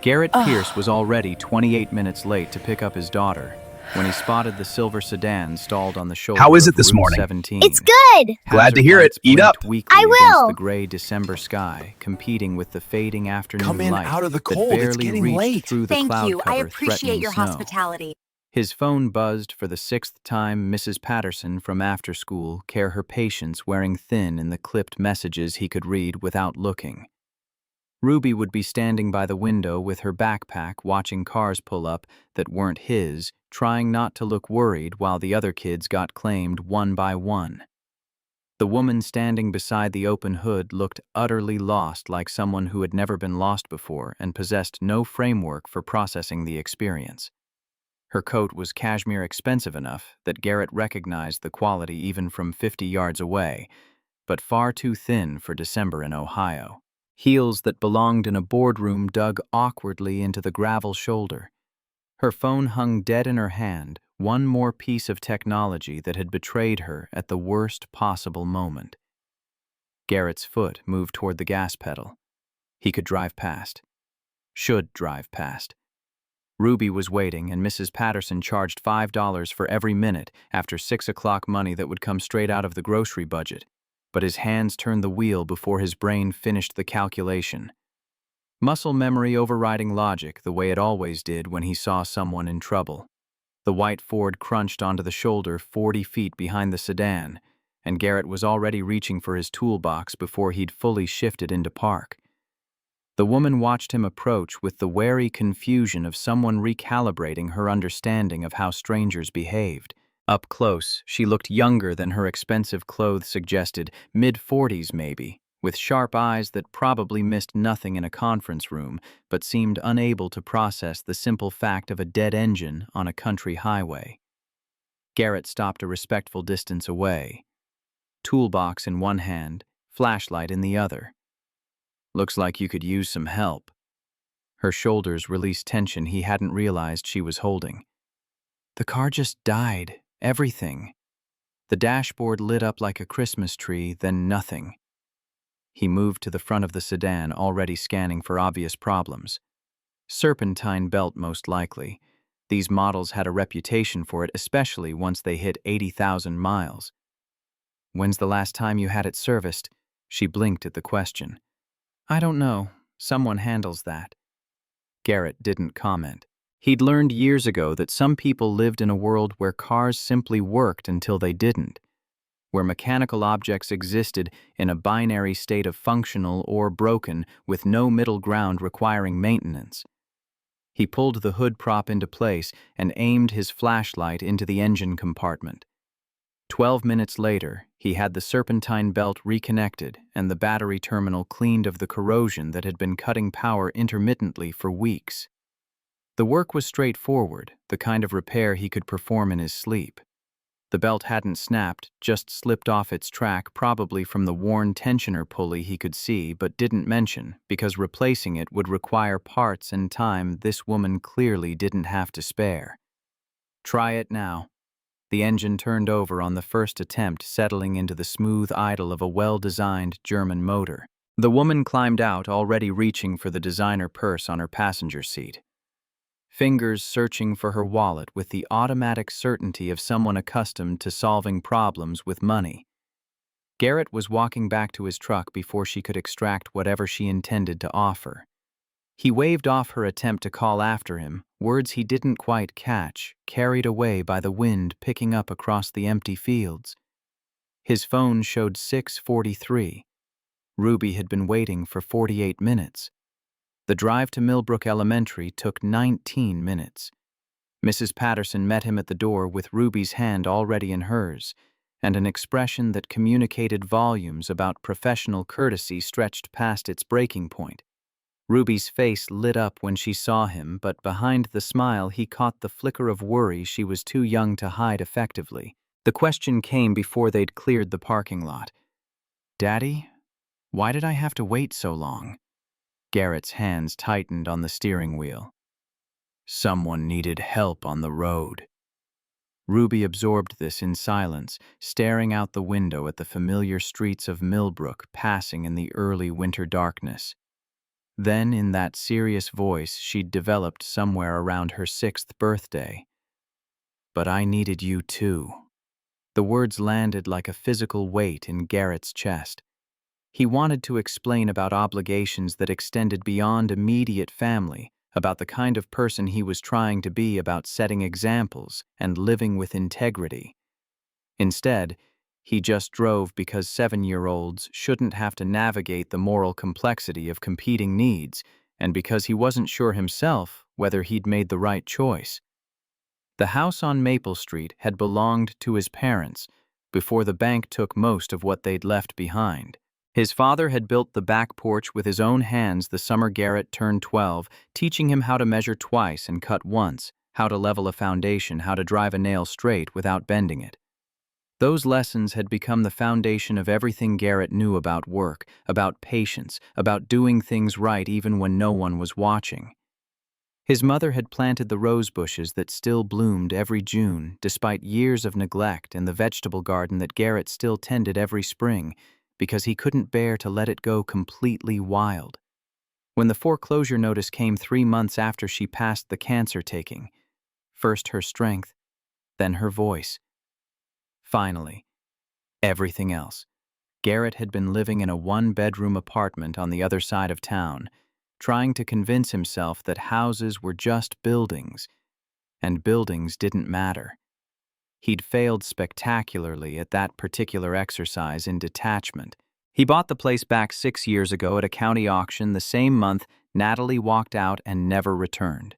Garrett Pierce was already 28 minutes late to pick up his daughter when he spotted the silver sedan stalled on the How shoulder is it of this Route morning? 17. It's good! Glad to Hazard hear it. lights Eat up. blinked weakly I against will. the gray December sky, competing with the fading afternoon Come in light out of the that cold. It's barely getting reached late. through the Thank cloud you. I cover appreciate threatening your snow. hospitality. His phone buzzed for the sixth time. Mrs. Patterson from after school, care her patience wearing thin in the clipped messages he could read without looking. Ruby would be standing by the window with her backpack watching cars pull up that weren't his, trying not to look worried while the other kids got claimed one by one. The woman standing beside the open hood looked utterly lost, like someone who had never been lost before and possessed no framework for processing the experience. Her coat was cashmere expensive enough that Garrett recognized the quality even from 50 yards away, but far too thin for December in Ohio. Heels that belonged in a boardroom dug awkwardly into the gravel shoulder. Her phone hung dead in her hand, one more piece of technology that had betrayed her at the worst possible moment. Garrett's foot moved toward the gas pedal. He could drive past. Should drive past. Ruby was waiting, and Mrs. Patterson charged $5 for every minute after 6 o'clock money that would come straight out of the grocery budget. But his hands turned the wheel before his brain finished the calculation. Muscle memory overriding logic the way it always did when he saw someone in trouble. The white Ford crunched onto the shoulder 40 feet behind the sedan, and Garrett was already reaching for his toolbox before he'd fully shifted into park. The woman watched him approach with the wary confusion of someone recalibrating her understanding of how strangers behaved. Up close, she looked younger than her expensive clothes suggested, mid-40s maybe, with sharp eyes that probably missed nothing in a conference room, but seemed unable to process the simple fact of a dead engine on a country highway. Garrett stopped a respectful distance away. Toolbox in one hand, flashlight in the other. "Looks like you could use some help." Her shoulders released tension he hadn't realized she was holding. "The car just died. Everything." The dashboard lit up like a Christmas tree, then nothing. He moved to the front of the sedan, already scanning for obvious problems. Serpentine belt, most likely. These models had a reputation for it, especially once they hit 80,000 miles. "When's the last time you had it serviced?" She blinked at the question. "I don't know. Someone handles that." Garrett didn't comment. He'd learned years ago that some people lived in a world where cars simply worked until they didn't, where mechanical objects existed in a binary state of functional or broken with no middle ground requiring maintenance. He pulled the hood prop into place and aimed his flashlight into the engine compartment. 12 minutes later, he had the serpentine belt reconnected and the battery terminal cleaned of the corrosion that had been cutting power intermittently for weeks. The work was straightforward, the kind of repair he could perform in his sleep. The belt hadn't snapped, just slipped off its track, probably from the worn tensioner pulley he could see but didn't mention, because replacing it would require parts and time this woman clearly didn't have to spare. "Try it now." The engine turned over on the first attempt, settling into the smooth idle of a well-designed German motor. The woman climbed out, already reaching for the designer purse on her passenger seat. Fingers searching for her wallet with the automatic certainty of someone accustomed to solving problems with money. Garrett was walking back to his truck before she could extract whatever she intended to offer. He waved off her attempt to call after him, words he didn't quite catch, carried away by the wind picking up across the empty fields. His phone showed 6:43. Ruby had been waiting for 48 minutes. The drive to Millbrook Elementary took 19 minutes. Mrs. Patterson met him at the door with Ruby's hand already in hers, and an expression that communicated volumes about professional courtesy stretched past its breaking point. Ruby's face lit up when she saw him, but behind the smile he caught the flicker of worry she was too young to hide effectively. The question came before they'd cleared the parking lot. "Daddy, why did I have to wait so long?" Garrett's hands tightened on the steering wheel. "Someone needed help on the road." Ruby absorbed this in silence, staring out the window at the familiar streets of Millbrook passing in the early winter darkness. Then, in that serious voice she'd developed somewhere around her 6th birthday, "But I needed you too." The words landed like a physical weight in Garrett's chest. He wanted to explain about obligations that extended beyond immediate family, about the kind of person he was trying to be, about setting examples and living with integrity. Instead, he just drove because 7-year-olds shouldn't have to navigate the moral complexity of competing needs, and because he wasn't sure himself whether he'd made the right choice. The house on Maple Street had belonged to his parents before the bank took most of what they'd left behind. His father had built the back porch with his own hands the summer Garrett turned 12, teaching him how to measure twice and cut once, how to level a foundation, how to drive a nail straight without bending it. Those lessons had become the foundation of everything Garrett knew about work, about patience, about doing things right even when no one was watching. His mother had planted the rose bushes that still bloomed every June, despite years of neglect, and the vegetable garden that Garrett still tended every spring, because he couldn't bear to let it go completely wild. When the foreclosure notice came 3 months after she passed the cancer taking, first her strength, then her voice. Finally, everything else. Garrett had been living in a 1-bedroom apartment on the other side of town, trying to convince himself that houses were just buildings, and buildings didn't matter. He'd failed spectacularly at that particular exercise in detachment. He bought the place back 6 years ago at a county auction the same month Natalie walked out and never returned.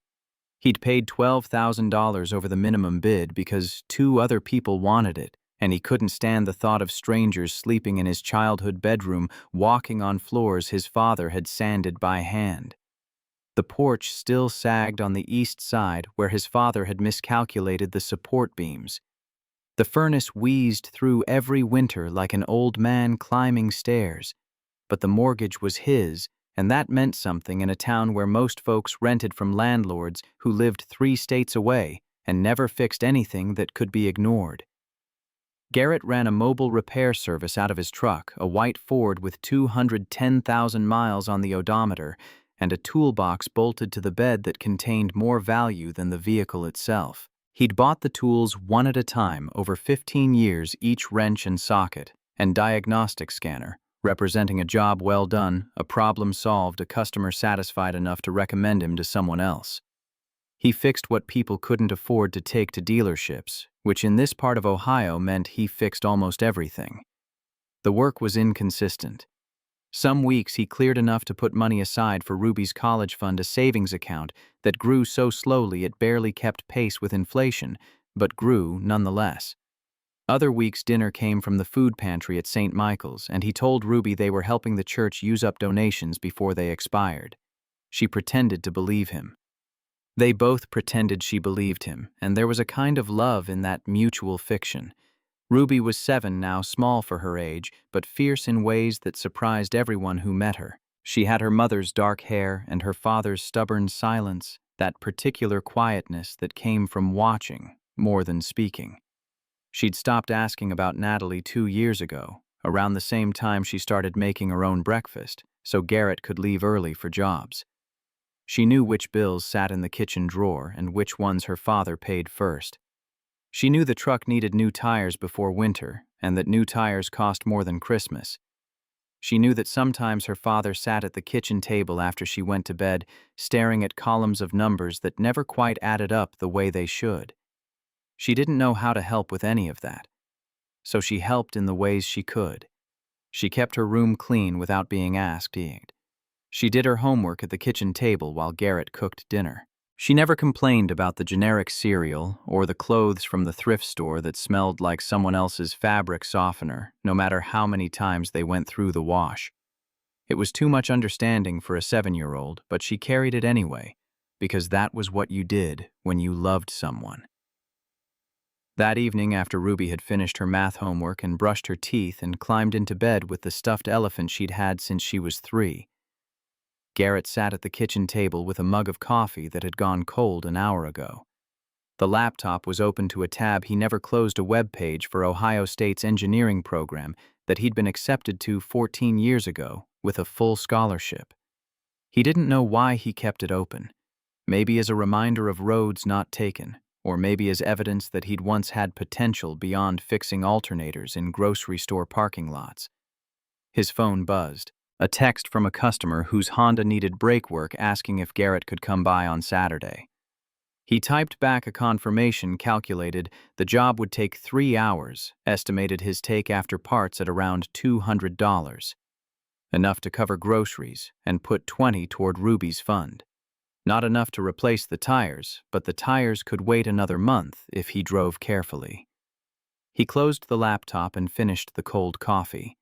He'd paid $12,000 over the minimum bid because 2 other people wanted it, and he couldn't stand the thought of strangers sleeping in his childhood bedroom, walking on floors his father had sanded by hand. The porch still sagged on the east side where his father had miscalculated the support beams. The furnace wheezed through every winter like an old man climbing stairs, but the mortgage was his, and that meant something in a town where most folks rented from landlords who lived 3 states away and never fixed anything that could be ignored. Garrett ran a mobile repair service out of his truck, a white Ford with 210,000 miles on the odometer, and a toolbox bolted to the bed that contained more value than the vehicle itself. He'd bought the tools one at a time over 15 years, each wrench and socket, and diagnostic scanner, representing a job well done, a problem solved, a customer satisfied enough to recommend him to someone else. He fixed what people couldn't afford to take to dealerships, which in this part of Ohio meant he fixed almost everything. The work was inconsistent. Some weeks he cleared enough to put money aside for Ruby's college fund, a savings account that grew so slowly it barely kept pace with inflation, but grew nonetheless. Other weeks dinner came from the food pantry at St. Michael's, and he told Ruby they were helping the church use up donations before they expired. She pretended to believe him. They both pretended she believed him, and there was a kind of love in that mutual fiction. Ruby was 7 now, small for her age, but fierce in ways that surprised everyone who met her. She had her mother's dark hair and her father's stubborn silence, that particular quietness that came from watching more than speaking. She'd stopped asking about Natalie 2 years ago, around the same time she started making her own breakfast, so Garrett could leave early for jobs. She knew which bills sat in the kitchen drawer and which ones her father paid first. She knew the truck needed new tires before winter, and that new tires cost more than Christmas. She knew that sometimes her father sat at the kitchen table after she went to bed, staring at columns of numbers that never quite added up the way they should. She didn't know how to help with any of that, so she helped in the ways she could. She kept her room clean without being asked. She did her homework at the kitchen table while Garrett cooked dinner. She never complained about the generic cereal or the clothes from the thrift store that smelled like someone else's fabric softener, no matter how many times they went through the wash. It was too much understanding for a 7-year-old, but she carried it anyway, because that was what you did when you loved someone. That evening, after Ruby had finished her math homework and brushed her teeth and climbed into bed with the stuffed elephant she'd had since she was 3, Garrett sat at the kitchen table with a mug of coffee that had gone cold an hour ago. The laptop was open to a tab he never closed, a web page for Ohio State's engineering program that he'd been accepted to 14 years ago with a full scholarship. He didn't know why he kept it open. Maybe as a reminder of roads not taken, or maybe as evidence that he'd once had potential beyond fixing alternators in grocery store parking lots. His phone buzzed. A text from a customer whose Honda needed brake work asking if Garrett could come by on Saturday. He typed back a confirmation, calculated the job would take 3 hours, estimated his take after parts at around $200. Enough to cover groceries, and put 20 toward Ruby's fund. Not enough to replace the tires, but the tires could wait another month if he drove carefully. He closed the laptop and finished the cold coffee.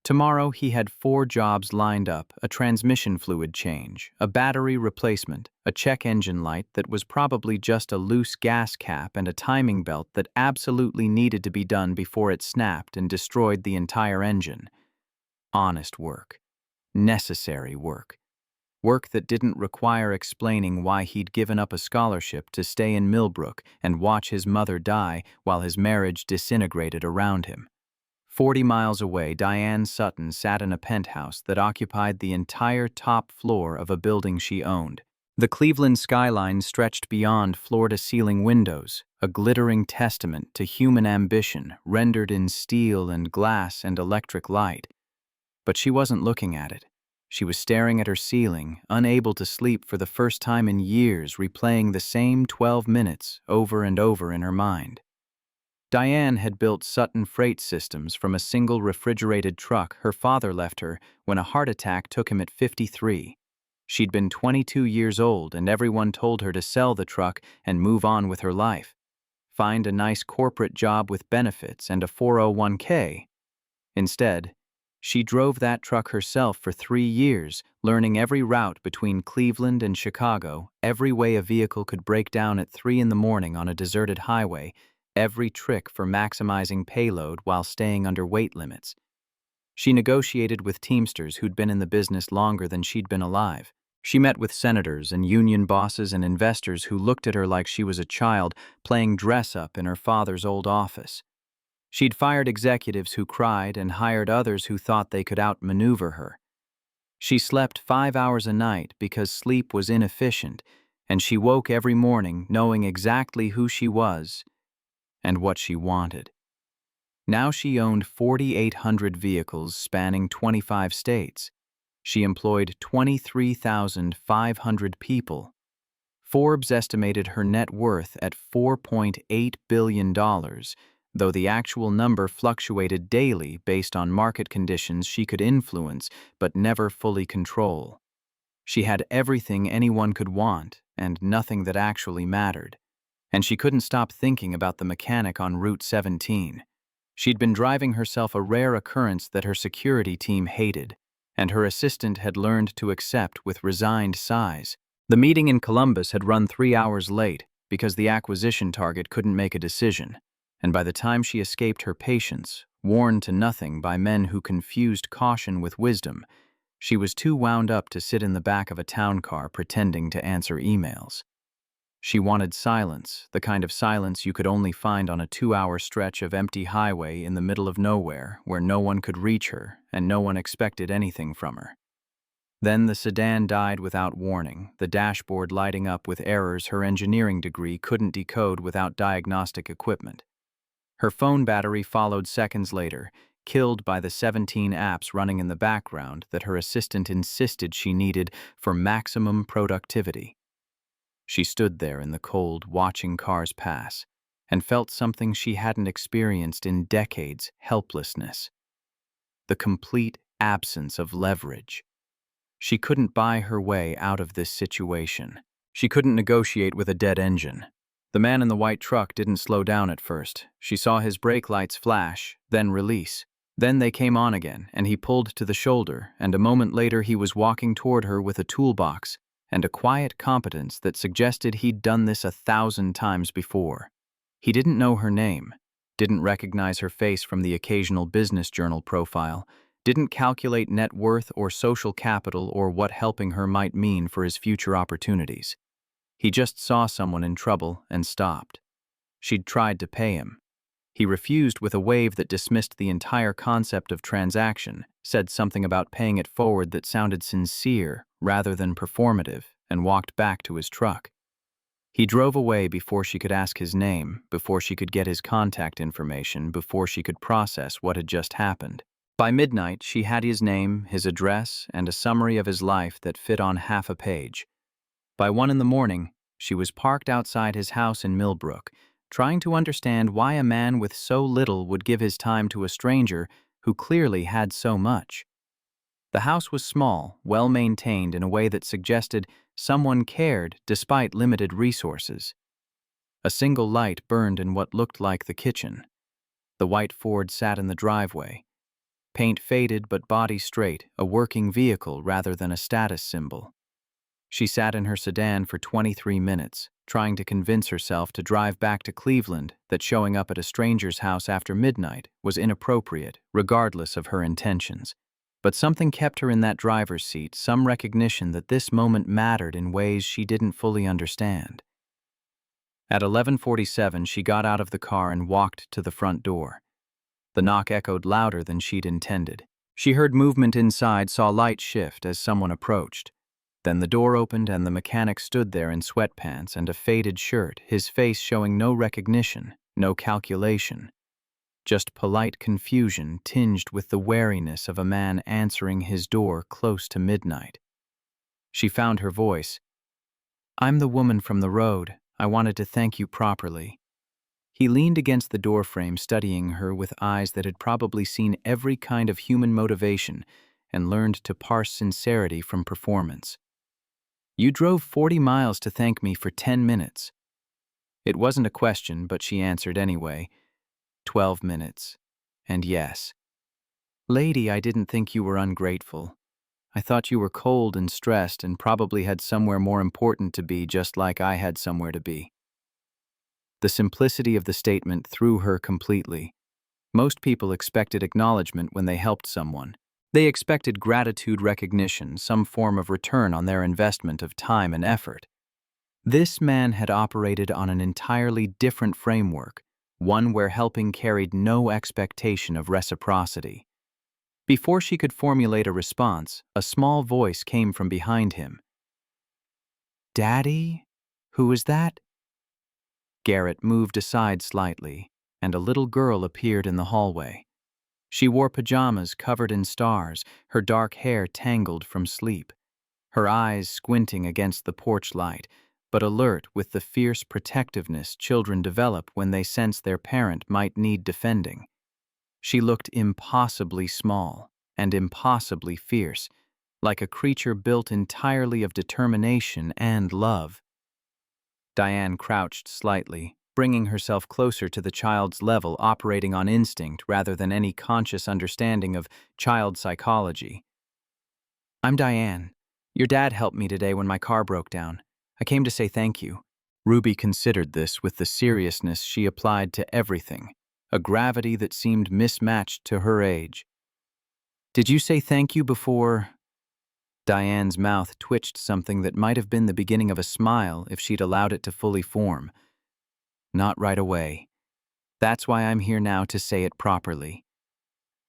Tomorrow he had 4 jobs lined up: a transmission fluid change, a battery replacement, a check engine light that was probably just a loose gas cap, and a timing belt that absolutely needed to be done before it snapped and destroyed the entire engine. Honest work. Necessary work. Work that didn't require explaining why he'd given up a scholarship to stay in Millbrook and watch his mother die while his marriage disintegrated around him. 40 miles away, Diane Sutton sat in a penthouse that occupied the entire top floor of a building she owned. The Cleveland skyline stretched beyond floor-to-ceiling windows, a glittering testament to human ambition rendered in steel and glass and electric light. But she wasn't looking at it. She was staring at her ceiling, unable to sleep for the first time in years, replaying the same 12 minutes over and over in her mind. Diane had built Sutton Freight Systems from a single refrigerated truck her father left her when a heart attack took him at 53. She'd been 22 years old, and everyone told her to sell the truck and move on with her life. Find a nice corporate job with benefits and a 401k. Instead, she drove that truck herself for 3 years, learning every route between Cleveland and Chicago, every way a vehicle could break down at 3 in the morning on a deserted highway, every trick for maximizing payload while staying under weight limits. She negotiated with Teamsters who'd been in the business longer than she'd been alive. She met with senators and union bosses and investors who looked at her like she was a child playing dress-up in her father's old office. She'd fired executives who cried and hired others who thought they could outmaneuver her. She slept 5 hours a night because sleep was inefficient, and she woke every morning knowing exactly who she was and what she wanted. Now she owned 4,800 vehicles spanning 25 states. She employed 23,500 people. Forbes estimated her net worth at $4.8 billion, though the actual number fluctuated daily based on market conditions she could influence but never fully control. She had everything anyone could want and nothing that actually mattered. And she couldn't stop thinking about the mechanic on Route 17. She'd been driving herself a rare occurrence that her security team hated, and her assistant had learned to accept with resigned sighs. The meeting in Columbus had run 3 hours late because the acquisition target couldn't make a decision, and by the time she escaped her patience, worn to nothing by men who confused caution with wisdom, she was too wound up to sit in the back of a town car pretending to answer emails. She wanted silence, the kind of silence you could only find on a 2-hour stretch of empty highway in the middle of nowhere where no one could reach her and no one expected anything from her. Then the sedan died without warning, the dashboard lighting up with errors her engineering degree couldn't decode without diagnostic equipment. Her phone battery followed seconds later, killed by the 17 apps running in the background that her assistant insisted she needed for maximum productivity. She stood there in the cold, watching cars pass, and felt something she hadn't experienced in decades: helplessness. The complete absence of leverage. She couldn't buy her way out of this situation. She couldn't negotiate with a dead engine. The man in the white truck didn't slow down at first. She saw his brake lights flash, then release. Then they came on again, and he pulled to the shoulder, and a moment later he was walking toward her with a toolbox and a quiet competence that suggested he'd done this 1,000 times before. He didn't know her name, didn't recognize her face from the occasional business journal profile, didn't calculate net worth or social capital or what helping her might mean for his future opportunities. He just saw someone in trouble and stopped. She'd tried to pay him. He refused with a wave that dismissed the entire concept of transaction, said something about paying it forward that sounded sincere, rather than performative, and walked back to his truck. He drove away before she could ask his name, before she could get his contact information, before she could process what had just happened. By midnight, she had his name, his address, and a summary of his life that fit on half a page. By 1 in the morning, she was parked outside his house in Millbrook, trying to understand why a man with so little would give his time to a stranger who clearly had so much. The house was small, well-maintained in a way that suggested someone cared despite limited resources. A single light burned in what looked like the kitchen. The white Ford sat in the driveway. Paint faded but body straight, a working vehicle rather than a status symbol. She sat in her sedan for 23 minutes, trying to convince herself to drive back to Cleveland that showing up at a stranger's house after midnight was inappropriate, regardless of her intentions. But something kept her in that driver's seat, some recognition that this moment mattered in ways she didn't fully understand. At 11:47, she got out of the car and walked to the front door. The knock echoed louder than she'd intended. She heard movement inside, saw light shift as someone approached. Then the door opened and the mechanic stood there in sweatpants and a faded shirt, his face showing no recognition, no calculation. Just polite confusion tinged with the wariness of a man answering his door close to midnight. She found her voice. "I'm the woman from the road. I wanted to thank you properly." He leaned against the doorframe, studying her with eyes that had probably seen every kind of human motivation and learned to parse sincerity from performance. "You drove 40 miles to thank me for 10 minutes. It wasn't a question, but she answered anyway. 12 minutes. And yes. "Lady, I didn't think you were ungrateful. I thought you were cold and stressed and probably had somewhere more important to be, just like I had somewhere to be." The simplicity of the statement threw her completely. Most people expected acknowledgement when they helped someone. They expected gratitude, recognition, some form of return on their investment of time and effort. This man had operated on an entirely different framework, one where helping carried no expectation of reciprocity. Before she could formulate a response, a small voice came from behind him. "Daddy? Who is that?" Garrett moved aside slightly, and a little girl appeared in the hallway. She wore pajamas covered in stars, her dark hair tangled from sleep, her eyes squinting against the porch light, but alert with the fierce protectiveness children develop when they sense their parent might need defending. She looked impossibly small and impossibly fierce, like a creature built entirely of determination and love. Diane crouched slightly, bringing herself closer to the child's level, operating on instinct rather than any conscious understanding of child psychology. "I'm Diane. Your dad helped me today when my car broke down. I came to say thank you." Ruby considered this with the seriousness she applied to everything, a gravity that seemed mismatched to her age. "Did you say thank you before?" Diane's mouth twitched something that might have been the beginning of a smile if she'd allowed it to fully form. "Not right away. That's why I'm here now, to say it properly."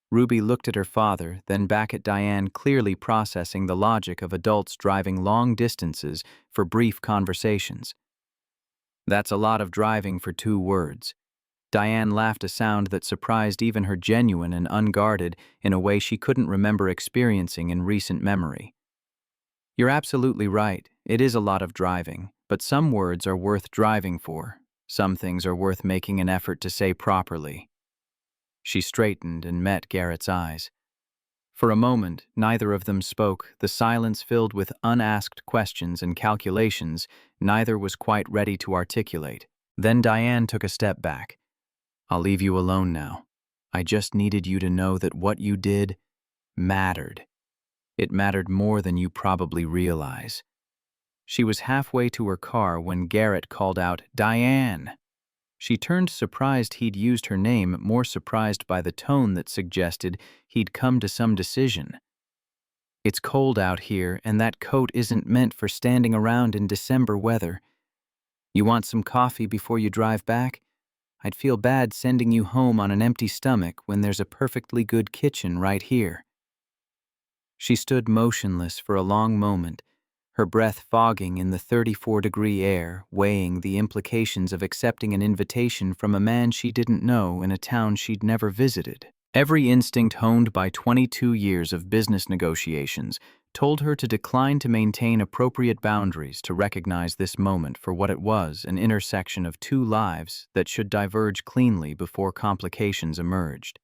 Ruby looked at her father, then back at Diane, clearly processing the logic of adults driving long distances for brief conversations. "That's a lot of driving for 2 words." Diane laughed, a sound that surprised even her, genuine and unguarded in a way she couldn't remember experiencing in recent memory. "You're absolutely right. It is a lot of driving, but some words are worth driving for. Some things are worth making an effort to say properly." She straightened and met Garrett's eyes. For a moment, neither of them spoke, the silence filled with unasked questions and calculations neither was quite ready to articulate. Then Diane took a step back. "I'll leave you alone now. I just needed you to know that what you did mattered. It mattered more than you probably realize." She was halfway to her car when Garrett called out, "Diane!" She turned, surprised he'd used her name, more surprised by the tone that suggested he'd come to some decision. "It's cold out here, and that coat isn't meant for standing around in December weather. You want some coffee before you drive back? I'd feel bad sending you home on an empty stomach when there's a perfectly good kitchen right here." She stood motionless for a long moment, her breath fogging in the 34-degree air, weighing the implications of accepting an invitation from a man she didn't know in a town she'd never visited. Every instinct honed by 22 years of business negotiations told her to decline to maintain appropriate boundaries to recognize this moment for what it was, an intersection of two lives that should diverge cleanly before complications emerged.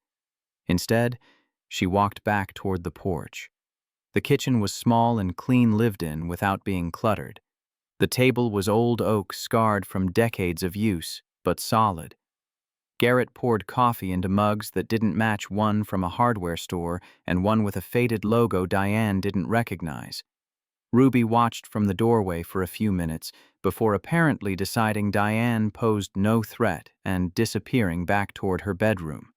Instead, she walked back toward the porch. The kitchen was small and clean, lived in without being cluttered. The table was old oak, scarred from decades of use, but solid. Garrett poured coffee into mugs that didn't match, one from a hardware store and one with a faded logo Diane didn't recognize. Ruby watched from the doorway for a few minutes before apparently deciding Diane posed no threat and disappearing back toward her bedroom.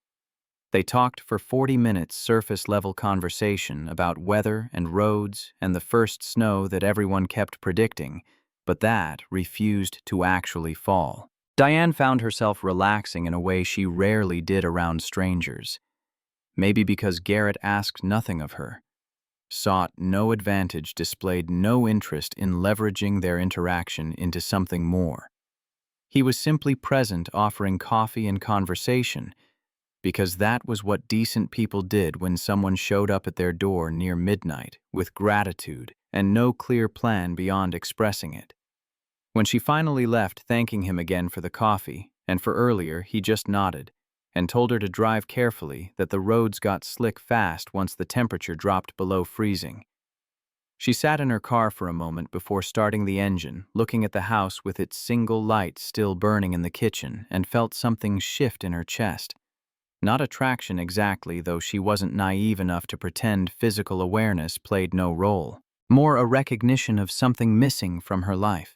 They talked for 40 minutes, surface-level conversation about weather and roads and the first snow that everyone kept predicting, but that refused to actually fall. Diane found herself relaxing in a way she rarely did around strangers. Maybe because Garrett asked nothing of her, sought no advantage, displayed no interest in leveraging their interaction into something more. He was simply present, offering coffee and conversation, because that was what decent people did when someone showed up at their door near midnight with gratitude and no clear plan beyond expressing it. When she finally left, thanking him again for the coffee, and for earlier, he just nodded and told her to drive carefully, that the roads got slick fast once the temperature dropped below freezing. She sat in her car for a moment before starting the engine, looking at the house with its single light still burning in the kitchen, and felt something shift in her chest. Not attraction exactly, though she wasn't naive enough to pretend physical awareness played no role. More a recognition of something missing from her life.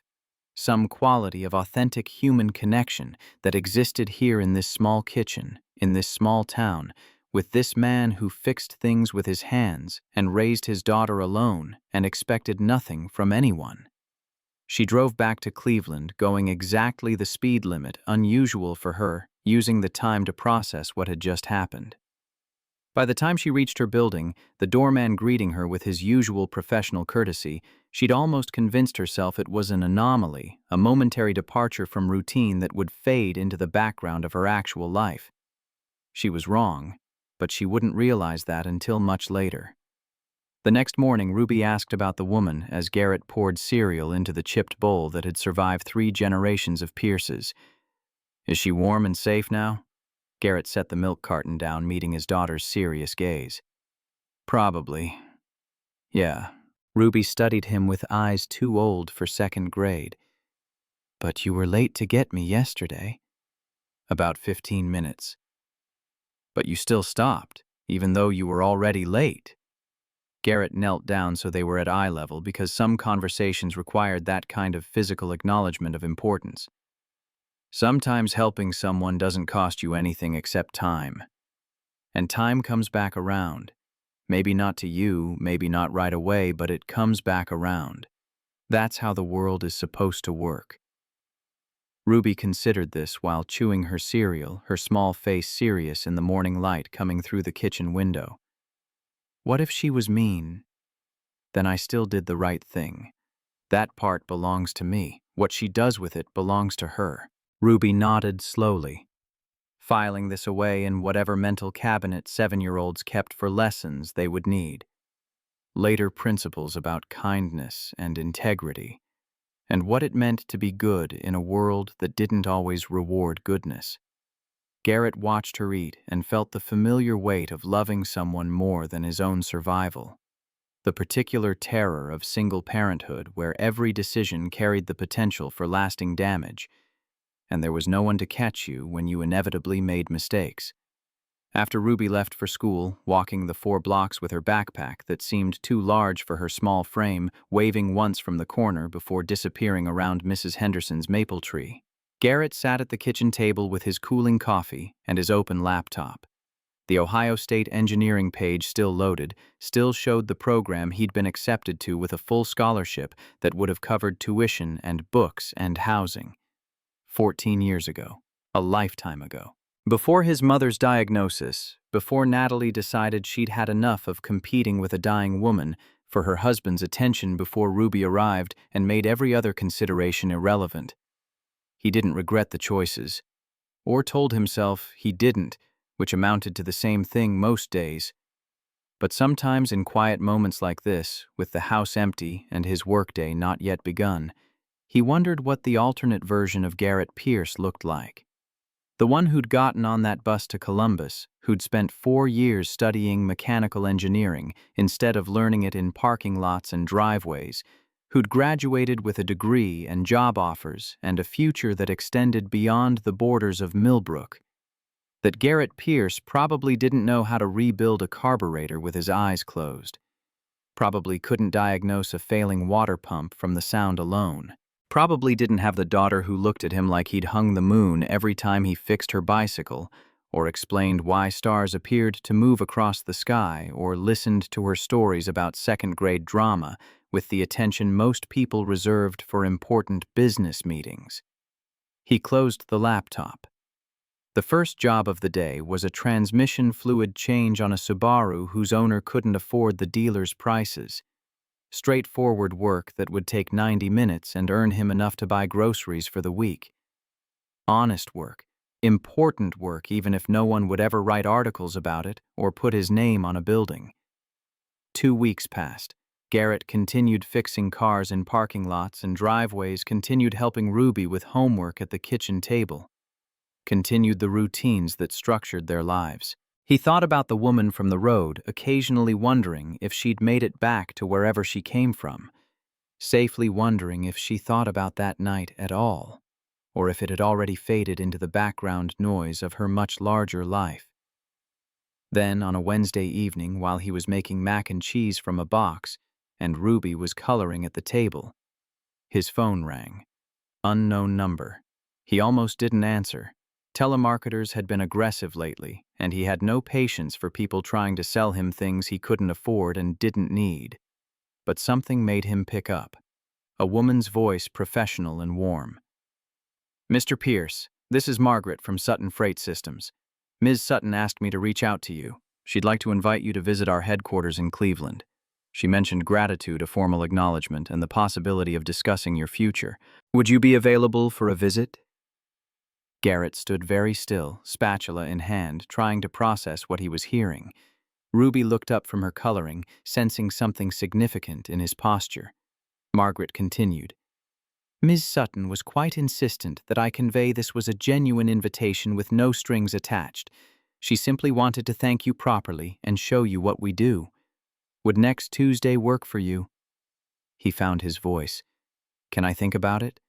Some quality of authentic human connection that existed here in this small kitchen, in this small town, with this man who fixed things with his hands and raised his daughter alone and expected nothing from anyone. She drove back to Cleveland, going exactly the speed limit, unusual for her, using the time to process what had just happened. By the time she reached her building, the doorman greeting her with his usual professional courtesy, she'd almost convinced herself it was an anomaly, a momentary departure from routine that would fade into the background of her actual life. She was wrong, but she wouldn't realize that until much later. The next morning, Ruby asked about the woman as Garrett poured cereal into the chipped bowl that had survived 3 generations of Pierces. "Is she warm and safe now?" Garrett set the milk carton down, meeting his daughter's serious gaze. "Probably. Yeah." Ruby studied him with eyes too old for 2nd grade. "But you were late to get me yesterday." "About 15 minutes. But you still stopped, even though you were already late." Garrett knelt down so they were at eye level, because some conversations required that kind of physical acknowledgement of importance. "Sometimes helping someone doesn't cost you anything except time. And time comes back around. Maybe not to you, maybe not right away, but it comes back around. That's how the world is supposed to work." Ruby considered this while chewing her cereal, her small face serious in the morning light coming through the kitchen window. What if she was mean? Then I still did the right thing. That part belongs to me. What she does with it belongs to her. Ruby nodded slowly, filing this away in whatever mental cabinet 7-year-olds kept for lessons they would need. Later principles about kindness and integrity, and what it meant to be good in a world that didn't always reward goodness. Garrett watched her eat and felt the familiar weight of loving someone more than his own survival. The particular terror of single parenthood, where every decision carried the potential for lasting damage, and there was no one to catch you when you inevitably made mistakes. After Ruby left for school, walking the 4 blocks with her backpack that seemed too large for her small frame, waving once from the corner before disappearing around Mrs. Henderson's maple tree, Garrett sat at the kitchen table with his cooling coffee and his open laptop. The Ohio State engineering page, still loaded, still showed the program he'd been accepted to with a full scholarship that would have covered tuition and books and housing. 14 years ago. A lifetime ago. Before his mother's diagnosis, before Natalie decided she'd had enough of competing with a dying woman for her husband's attention before Ruby arrived and made every other consideration irrelevant, he didn't regret the choices, or told himself he didn't, which amounted to the same thing most days. But sometimes in quiet moments like this, with the house empty and his workday not yet begun, he wondered what the alternate version of Garrett Pierce looked like. The one who'd gotten on that bus to Columbus, who'd spent 4 years studying mechanical engineering instead of learning it in parking lots and driveways, who'd graduated with a degree and job offers and a future that extended beyond the borders of Millbrook. That Garrett Pierce probably didn't know how to rebuild a carburetor with his eyes closed. Probably couldn't diagnose a failing water pump from the sound alone. Probably didn't have the daughter who looked at him like he'd hung the moon every time he fixed her bicycle, or explained why stars appeared to move across the sky, or listened to her stories about second-grade drama with the attention most people reserved for important business meetings. He closed the laptop. The first job of the day was a transmission fluid change on a Subaru whose owner couldn't afford the dealer's prices. Straightforward work that would take 90 minutes and earn him enough to buy groceries for the week. Honest work, important work even if no one would ever write articles about it or put his name on a building. 2 weeks passed. Garrett continued fixing cars in parking lots and driveways, continued helping Ruby with homework at the kitchen table, continued the routines that structured their lives. He thought about the woman from the road, occasionally wondering if she'd made it back to wherever she came from, safely wondering if she thought about that night at all, or if it had already faded into the background noise of her much larger life. Then, on a Wednesday evening, while he was making mac and cheese from a box, and Ruby was coloring at the table, his phone rang. Unknown number. He almost didn't answer. Telemarketers had been aggressive lately, and he had no patience for people trying to sell him things he couldn't afford and didn't need. But something made him pick up. A woman's voice, professional and warm. "Mr. Pierce, this is Margaret from Sutton Freight Systems. Ms. Sutton asked me to reach out to you. She'd like to invite you to visit our headquarters in Cleveland. She mentioned gratitude, a formal acknowledgement, and the possibility of discussing your future. Would you be available for a visit?" Garrett stood very still, spatula in hand, trying to process what he was hearing. Ruby looked up from her coloring, sensing something significant in his posture. Margaret continued. "Ms. Sutton was quite insistent that I convey this was a genuine invitation with no strings attached. She simply wanted to thank you properly and show you what we do. Would next Tuesday work for you?" He found his voice. "Can I think about it?"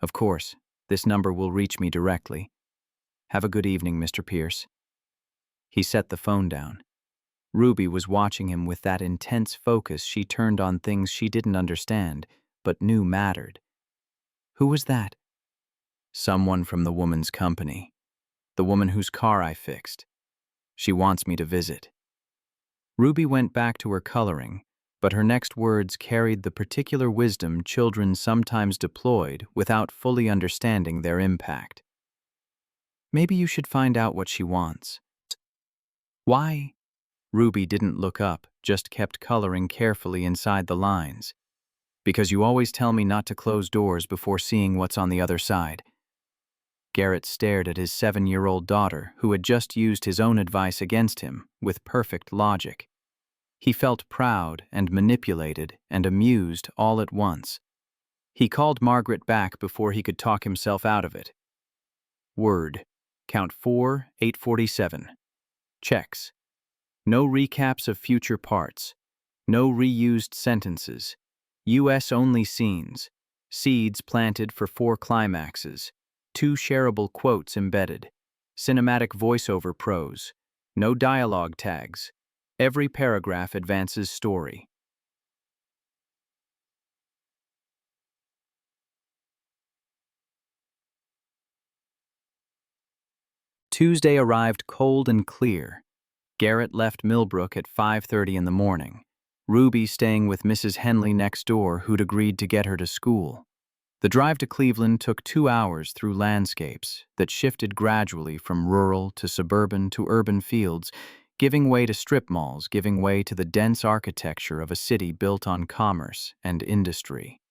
"Of course. This number will reach me directly. Have a good evening, Mr. Pierce." He set the phone down. Ruby was watching him with that intense focus she turned on things she didn't understand, but knew mattered. "Who was that?" "Someone from the woman's company. The woman whose car I fixed. She wants me to visit." Ruby went back to her coloring, but her next words carried the particular wisdom children sometimes deployed without fully understanding their impact. "Maybe you should find out what she wants." "Why?" Ruby didn't look up, just kept coloring carefully inside the lines. "Because you always tell me not to close doors before seeing what's on the other side." Garrett stared at his 7-year-old daughter, who had just used his own advice against him, with perfect logic. He felt proud and manipulated and amused all at once. He called Margaret back before he could talk himself out of it. Word. Count 4, 847. Checks. No recaps of future parts. No reused sentences. US-only scenes. Seeds planted for 4 climaxes. 2 shareable quotes embedded. Cinematic voiceover prose. No dialogue tags. Every paragraph advances story. Tuesday arrived cold and clear. Garrett left Millbrook at 5:30 in the morning. Ruby staying with Mrs. Henley next door, who'd agreed to get her to school. The drive to Cleveland took 2 hours through landscapes that shifted gradually from rural to suburban to urban fields, giving way to strip malls, giving way to the dense architecture of a city built on commerce and industry.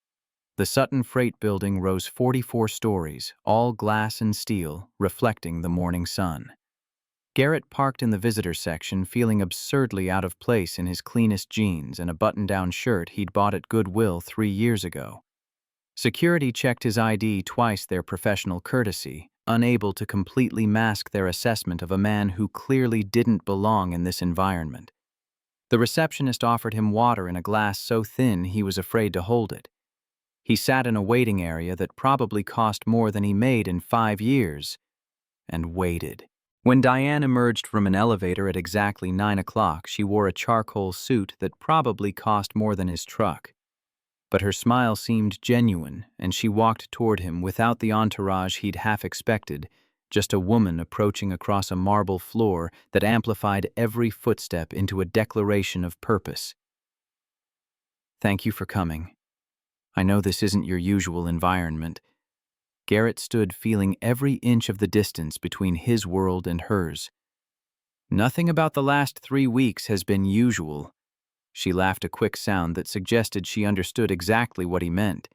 The Sutton Freight Building rose 44 stories, all glass and steel, reflecting the morning sun. Garrett parked in the visitor section, feeling absurdly out of place in his cleanest jeans and a button-down shirt he'd bought at Goodwill 3 years ago. Security checked his ID twice, their professional courtesy, unable to completely mask their assessment of a man who clearly didn't belong in this environment. The receptionist offered him water in a glass so thin he was afraid to hold it. He sat in a waiting area that probably cost more than he made in 5 years, and waited. When Diane emerged from an elevator at exactly 9 o'clock, she wore a charcoal suit that probably cost more than his truck. But her smile seemed genuine, and she walked toward him without the entourage he'd half expected, just a woman approaching across a marble floor that amplified every footstep into a declaration of purpose. "Thank you for coming. I know this isn't your usual environment." Garrett stood feeling every inch of the distance between his world and hers. "Nothing about the last 3 weeks has been usual." She laughed, a quick sound that suggested she understood exactly what he meant.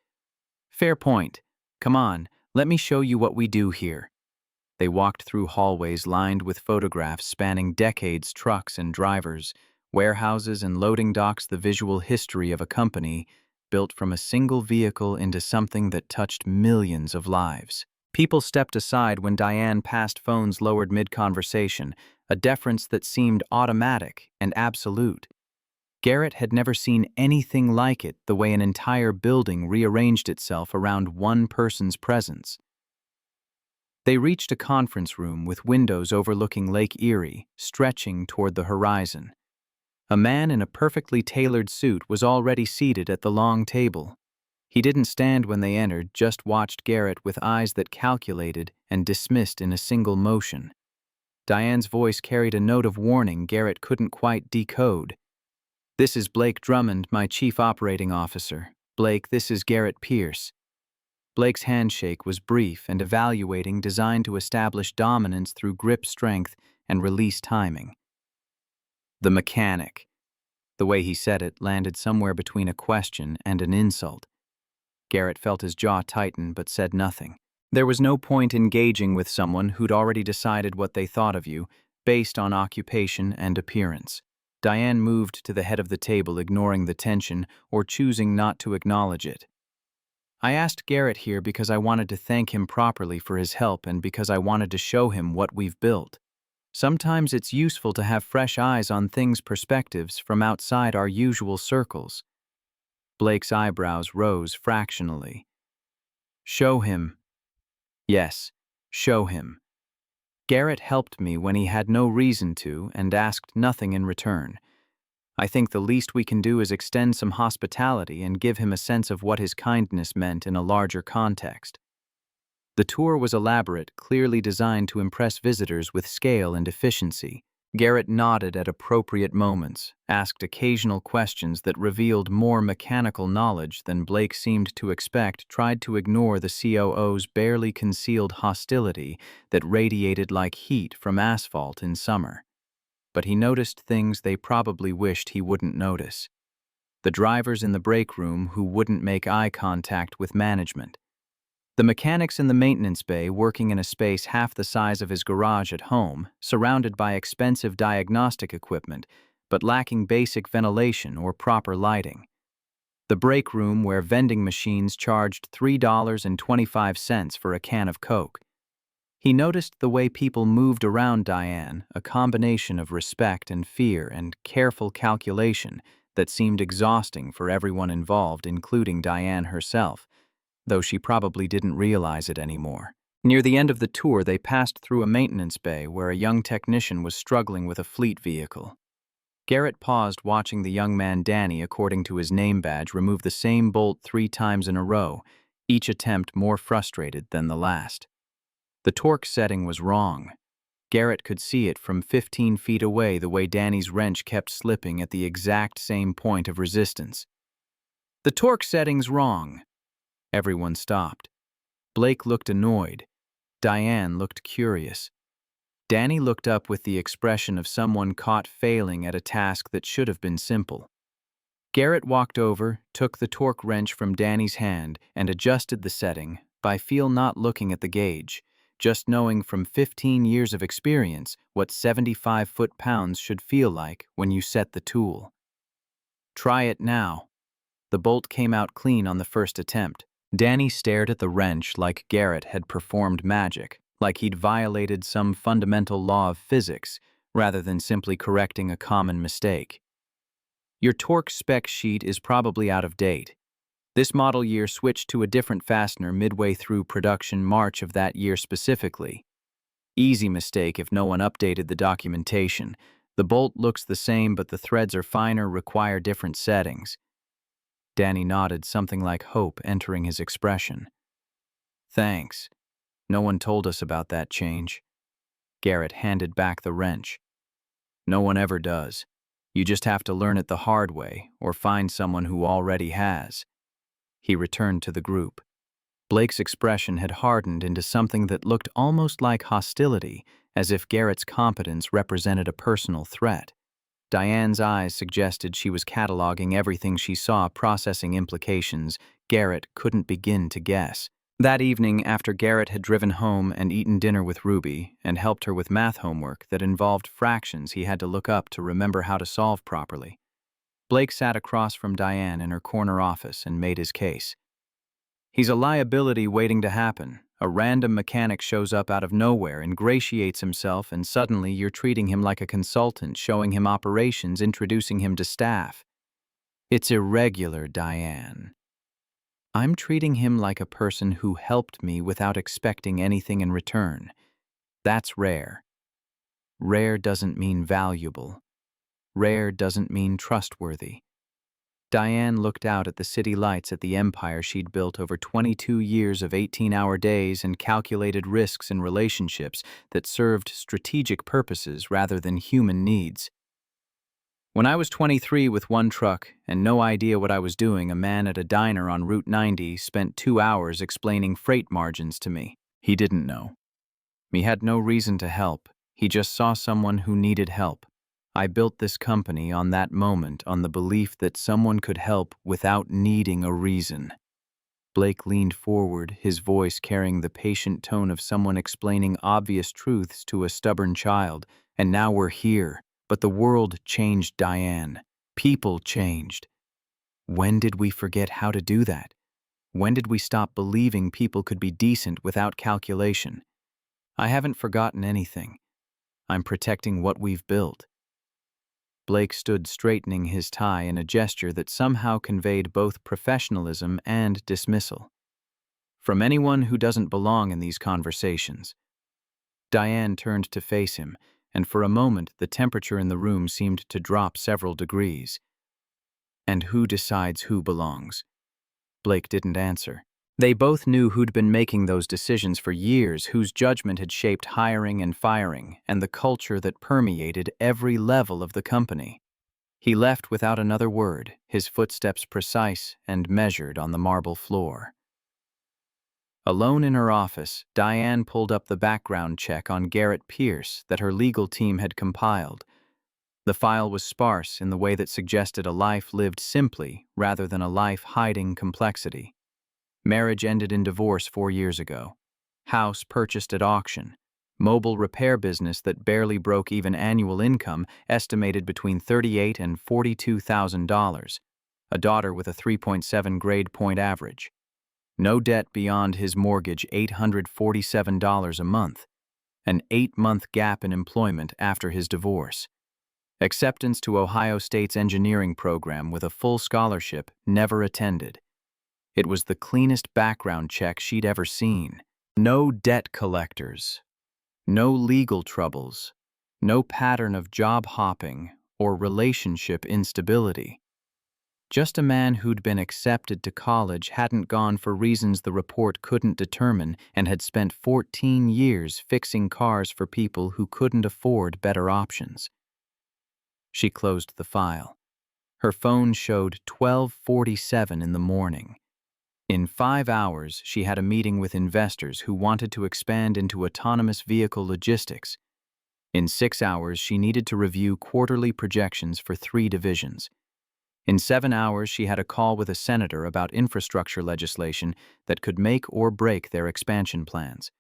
"Fair point. Come on, let me show you what we do here." They walked through hallways lined with photographs spanning decades, trucks and drivers, warehouses and loading docks, the visual history of a company built from a single vehicle into something that touched millions of lives. People stepped aside when Diane passed, phones lowered mid-conversation, a deference that seemed automatic and absolute. Garrett had never seen anything like it, the way an entire building rearranged itself around one person's presence. They reached a conference room with windows overlooking Lake Erie, stretching toward the horizon. A man in a perfectly tailored suit was already seated at the long table. He didn't stand when they entered, just watched Garrett with eyes that calculated and dismissed in a single motion. Diane's voice carried a note of warning Garrett couldn't quite decode. "This is Blake Drummond, my chief operating officer. Blake, this is Garrett Pierce." Blake's handshake was brief and evaluating, designed to establish dominance through grip strength and release timing. "The mechanic." The way he said it landed somewhere between a question and an insult. Garrett felt his jaw tighten but said nothing. There was no point engaging with someone who'd already decided what they thought of you, based on occupation and appearance. Diane moved to the head of the table, ignoring the tension or choosing not to acknowledge it. "I asked Garrett here because I wanted to thank him properly for his help and because I wanted to show him what we've built. Sometimes it's useful to have fresh eyes on things, perspectives from outside our usual circles." Blake's eyebrows rose fractionally. "Show him." "Yes, show him. Garrett helped me when he had no reason to and asked nothing in return. I think the least we can do is extend some hospitality and give him a sense of what his kindness meant in a larger context." The tour was elaborate, clearly designed to impress visitors with scale and efficiency. Garrett nodded at appropriate moments, asked occasional questions that revealed more mechanical knowledge than Blake seemed to expect, tried to ignore the COO's barely concealed hostility that radiated like heat from asphalt in summer. But he noticed things they probably wished he wouldn't notice. The drivers in the break room who wouldn't make eye contact with management. The mechanics in the maintenance bay working in a space half the size of his garage at home, surrounded by expensive diagnostic equipment, but lacking basic ventilation or proper lighting. The break room where vending machines charged $3.25 for a can of Coke. He noticed the way people moved around Diane, a combination of respect and fear and careful calculation that seemed exhausting for everyone involved, including Diane herself, though she probably didn't realize it anymore. Near the end of the tour, they passed through a maintenance bay where a young technician was struggling with a fleet vehicle. Garrett paused, watching the young man Danny, according to his name badge, remove the same bolt 3 times in a row, each attempt more frustrated than the last. The torque setting was wrong. Garrett could see it from 15 feet away, the way Danny's wrench kept slipping at the exact same point of resistance. "The torque setting's wrong." Everyone stopped. Blake looked annoyed. Diane looked curious. Danny looked up with the expression of someone caught failing at a task that should have been simple. Garrett walked over, took the torque wrench from Danny's hand, and adjusted the setting, by feel not looking at the gauge, just knowing from 15 years of experience what 75 foot-pounds should feel like when you set the tool. Try it now. The bolt came out clean on the first attempt. Danny stared at the wrench like Garrett had performed magic, like he'd violated some fundamental law of physics, rather than simply correcting a common mistake. Your torque spec sheet is probably out of date. This model year switched to a different fastener midway through production March of that year specifically. Easy mistake if no one updated the documentation. The bolt looks the same, but the threads are finer, require different settings. Danny nodded, something like hope entering his expression. Thanks. No one told us about that change. Garrett handed back the wrench. No one ever does. You just have to learn it the hard way, or find someone who already has. He returned to the group. Blake's expression had hardened into something that looked almost like hostility, as if Garrett's competence represented a personal threat. Diane's eyes suggested she was cataloging everything she saw, processing implications Garrett couldn't begin to guess. That evening, after Garrett had driven home and eaten dinner with Ruby and helped her with math homework that involved fractions he had to look up to remember how to solve properly, Blake sat across from Diane in her corner office and made his case. He's a liability waiting to happen. A random mechanic shows up out of nowhere, ingratiates himself, and suddenly you're treating him like a consultant, showing him operations, introducing him to staff. It's irregular, Diane. I'm treating him like a person who helped me without expecting anything in return. That's rare. Rare doesn't mean valuable. Rare doesn't mean trustworthy. Diane looked out at the city lights at the empire she'd built over 22 years of 18-hour days and calculated risks in relationships that served strategic purposes rather than human needs. When I was 23 with one truck and no idea what I was doing, a man at a diner on Route 90 spent 2 hours explaining freight margins to me. He didn't know. He had no reason to help. He just saw someone who needed help. I built this company on that moment on the belief that someone could help without needing a reason. Blake leaned forward, his voice carrying the patient tone of someone explaining obvious truths to a stubborn child. And now we're here. But the world changed, Diane. People changed. When did we forget how to do that? When did we stop believing people could be decent without calculation? I haven't forgotten anything. I'm protecting what we've built. Blake stood straightening his tie in a gesture that somehow conveyed both professionalism and dismissal. From anyone who doesn't belong in these conversations. Diane turned to face him, and for a moment the temperature in the room seemed to drop several degrees. And who decides who belongs? Blake didn't answer. They both knew who'd been making those decisions for years, whose judgment had shaped hiring and firing, and the culture that permeated every level of the company. He left without another word, his footsteps precise and measured on the marble floor. Alone in her office, Diane pulled up the background check on Garrett Pierce that her legal team had compiled. The file was sparse in the way that suggested a life lived simply rather than a life hiding complexity. Marriage ended in divorce 4 years ago. House purchased at auction. Mobile repair business that barely broke even annual income estimated between $38,000 and $42,000. A daughter with a 3.7 grade point average. No debt beyond his mortgage, $847 a month. An 8-month gap in employment after his divorce. Acceptance to Ohio State's engineering program with a full scholarship, never attended. It was the cleanest background check she'd ever seen. No debt collectors. No legal troubles. No pattern of job hopping or relationship instability. Just a man who'd been accepted to college, hadn't gone for reasons the report couldn't determine, and had spent 14 years fixing cars for people who couldn't afford better options. She closed the file. Her phone showed 12:47 in the morning. In 5 hours, she had a meeting with investors who wanted to expand into autonomous vehicle logistics. In 6 hours, she needed to review quarterly projections for 3 divisions. In 7 hours, she had a call with a senator about infrastructure legislation that could make or break their expansion plans.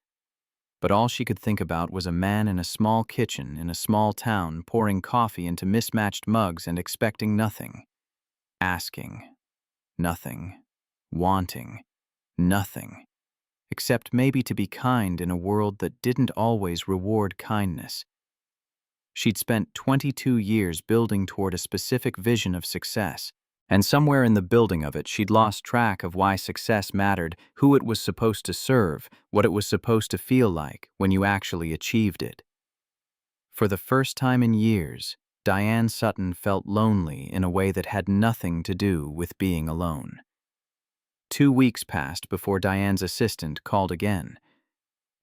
But all she could think about was a man in a small kitchen in a small town pouring coffee into mismatched mugs and expecting nothing. Asking. Nothing. Wanting. Nothing. Except maybe to be kind in a world that didn't always reward kindness. She'd spent 22 years building toward a specific vision of success, and somewhere in the building of it she'd lost track of why success mattered, who it was supposed to serve, what it was supposed to feel like when you actually achieved it. For the first time in years, Diane Sutton felt lonely in a way that had nothing to do with being alone. 2 weeks passed before Diane's assistant called again.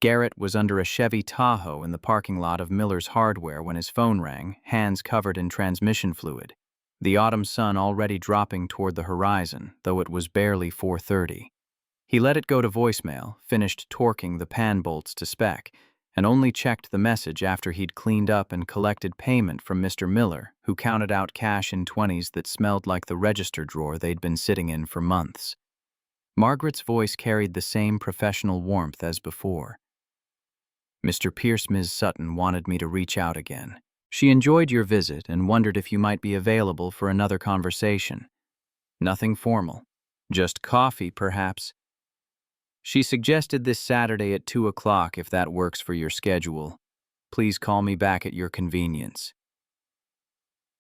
Garrett was under a Chevy Tahoe in the parking lot of Miller's Hardware when his phone rang, hands covered in transmission fluid. The autumn sun already dropping toward the horizon, though it was barely 4:30. He let it go to voicemail, finished torquing the pan bolts to spec, and only checked the message after he'd cleaned up and collected payment from Mr. Miller, who counted out cash in 20s that smelled like the register drawer they'd been sitting in for months. Margaret's voice carried the same professional warmth as before. Mr. Pierce, Ms. Sutton wanted me to reach out again. She enjoyed your visit and wondered if you might be available for another conversation. Nothing formal. Just coffee, perhaps. She suggested this Saturday at 2 o'clock if that works for your schedule. Please call me back at your convenience.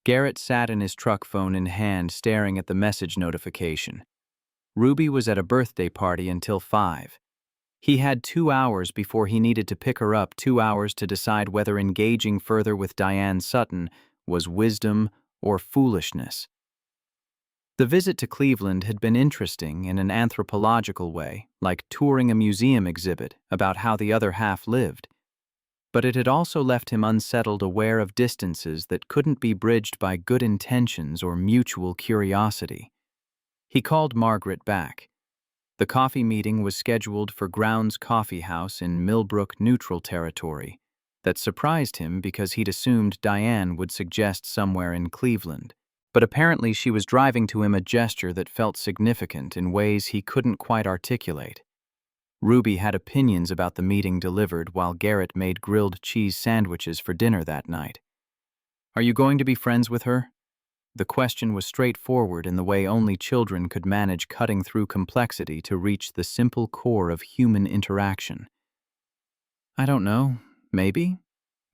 Garrett sat in his truck phone in hand staring at the message notification. Ruby was at a birthday party until 5. He had 2 hours before he needed to pick her up, 2 hours to decide whether engaging further with Diane Sutton was wisdom or foolishness. The visit to Cleveland had been interesting in an anthropological way, like touring a museum exhibit about how the other half lived. But it had also left him unsettled, aware of distances that couldn't be bridged by good intentions or mutual curiosity. He called Margaret back. The coffee meeting was scheduled for Grounds Coffee House in Millbrook neutral territory. That surprised him because he'd assumed Diane would suggest somewhere in Cleveland. But apparently she was driving to him a gesture that felt significant in ways he couldn't quite articulate. Ruby had opinions about the meeting delivered while Garrett made grilled cheese sandwiches for dinner that night. Are you going to be friends with her? The question was straightforward in the way only children could manage cutting through complexity to reach the simple core of human interaction. I don't know. Maybe.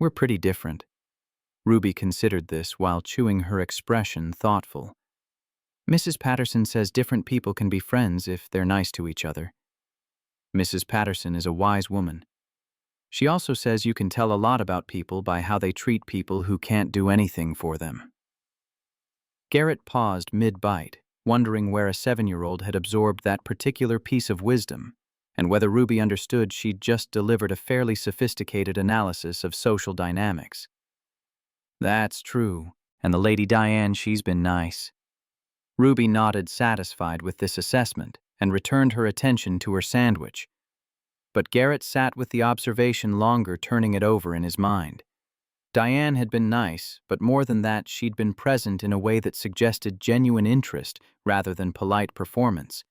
We're pretty different. Ruby considered this while chewing her expression thoughtful. Mrs. Patterson says different people can be friends if they're nice to each other. Mrs. Patterson is a wise woman. She also says you can tell a lot about people by how they treat people who can't do anything for them. Garrett paused mid-bite, wondering where a 7-year-old had absorbed that particular piece of wisdom, and whether Ruby understood she'd just delivered a fairly sophisticated analysis of social dynamics. That's true, and the Lady Diane, she's been nice. Ruby nodded, satisfied with this assessment, and returned her attention to her sandwich. But Garrett sat with the observation longer, turning it over in his mind. Diane had been nice, but more than that, she'd been present in a way that suggested genuine interest rather than polite performance.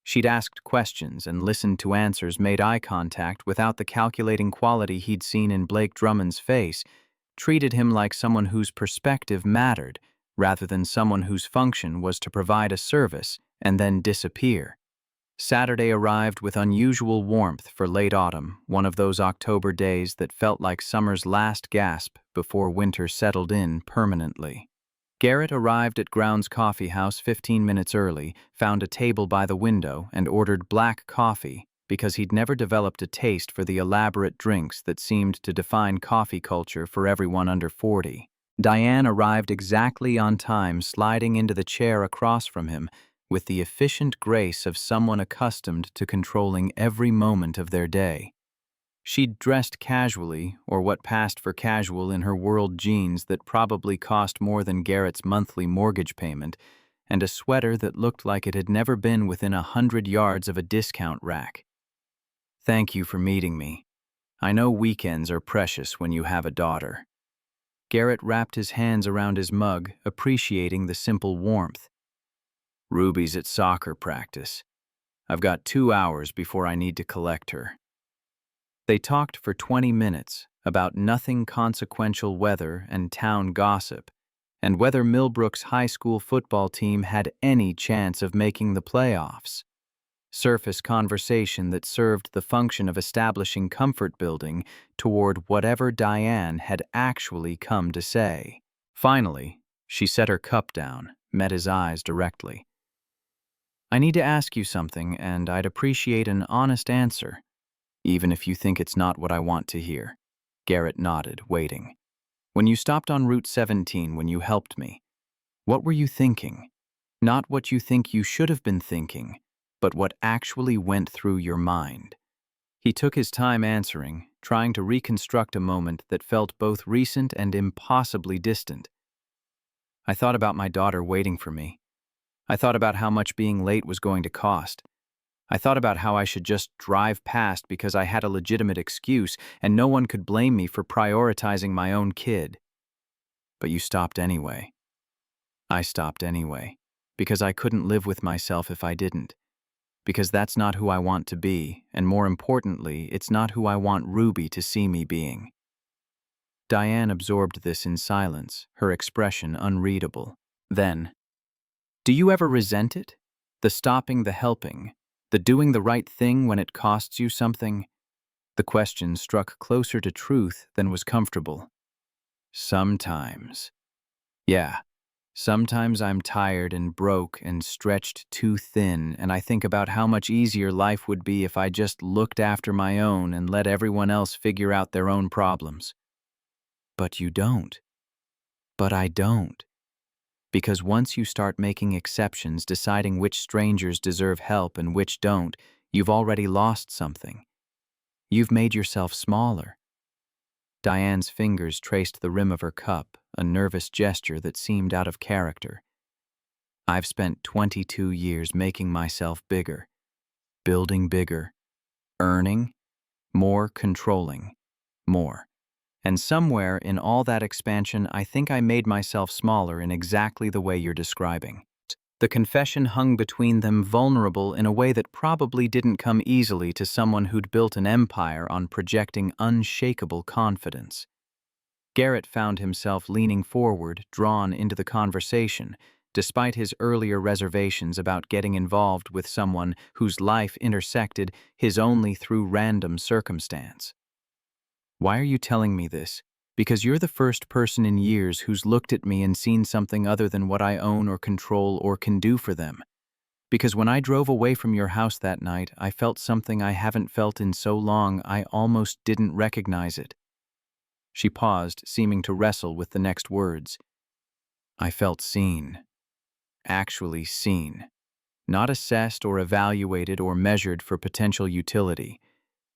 She'd asked questions and listened to answers, made eye contact without the calculating quality he'd seen in Blake Drummond's face, treated him like someone whose perspective mattered rather than someone whose function was to provide a service and then disappear. Saturday arrived with unusual warmth for late autumn, one of those October days that felt like summer's last gasp before winter settled in permanently. Garrett arrived at Grounds Coffee House 15 minutes early, found a table by the window, and ordered black coffee because he'd never developed a taste for the elaborate drinks that seemed to define coffee culture for everyone under 40. Diane arrived exactly on time, sliding into the chair across from him, with the efficient grace of someone accustomed to controlling every moment of their day. She'd dressed casually, or what passed for casual, in her world jeans that probably cost more than Garrett's monthly mortgage payment, and a sweater that looked like it had never been within 100 yards of a discount rack. "Thank you for meeting me. I know weekends are precious when you have a daughter." Garrett wrapped his hands around his mug, appreciating the simple warmth. "Ruby's at soccer practice. I've got 2 hours before I need to collect her." They talked for 20 minutes about nothing consequential weather and town gossip, and whether Millbrook's high school football team had any chance of making the playoffs. Surface conversation that served the function of establishing comfort building toward whatever Diane had actually come to say. Finally, she set her cup down, met his eyes directly. "I need to ask you something, and I'd appreciate an honest answer, even if you think it's not what I want to hear." Garrett nodded, waiting. "When you stopped on Route 17 when you helped me, what were you thinking? Not what you think you should have been thinking, but what actually went through your mind." He took his time answering, trying to reconstruct a moment that felt both recent and impossibly distant. "I thought about my daughter waiting for me. I thought about how much being late was going to cost. I thought about how I should just drive past because I had a legitimate excuse and no one could blame me for prioritizing my own kid. But you stopped anyway. I stopped anyway, because I couldn't live with myself if I didn't. Because that's not who I want to be, and more importantly, it's not who I want Ruby to see me being." Diane absorbed this in silence, her expression unreadable. Then, "Do you ever resent it? The stopping the helping, the doing the right thing when it costs you something?" The question struck closer to truth than was comfortable. "Sometimes. Yeah. Sometimes I'm tired and broke and stretched too thin, and I think about how much easier life would be if I just looked after my own and let everyone else figure out their own problems. But you don't. But I don't. Because once you start making exceptions, deciding which strangers deserve help and which don't, you've already lost something. You've made yourself smaller." Diane's fingers traced the rim of her cup, a nervous gesture that seemed out of character. "I've spent 22 years making myself bigger, building bigger, earning, more controlling, more. And somewhere in all that expansion, I think I made myself smaller in exactly the way you're describing." The confession hung between them, vulnerable in a way that probably didn't come easily to someone who'd built an empire on projecting unshakable confidence. Garrett found himself leaning forward, drawn into the conversation, despite his earlier reservations about getting involved with someone whose life intersected his only through random circumstance. "Why are you telling me this? Because you're the first person in years who's looked at me and seen something other than what I own or control or can do for them. Because when I drove away from your house that night, I felt something I haven't felt in so long I almost didn't recognize it." She paused, seeming to wrestle with the next words. "I felt seen. Actually seen. Not assessed or evaluated or measured for potential utility.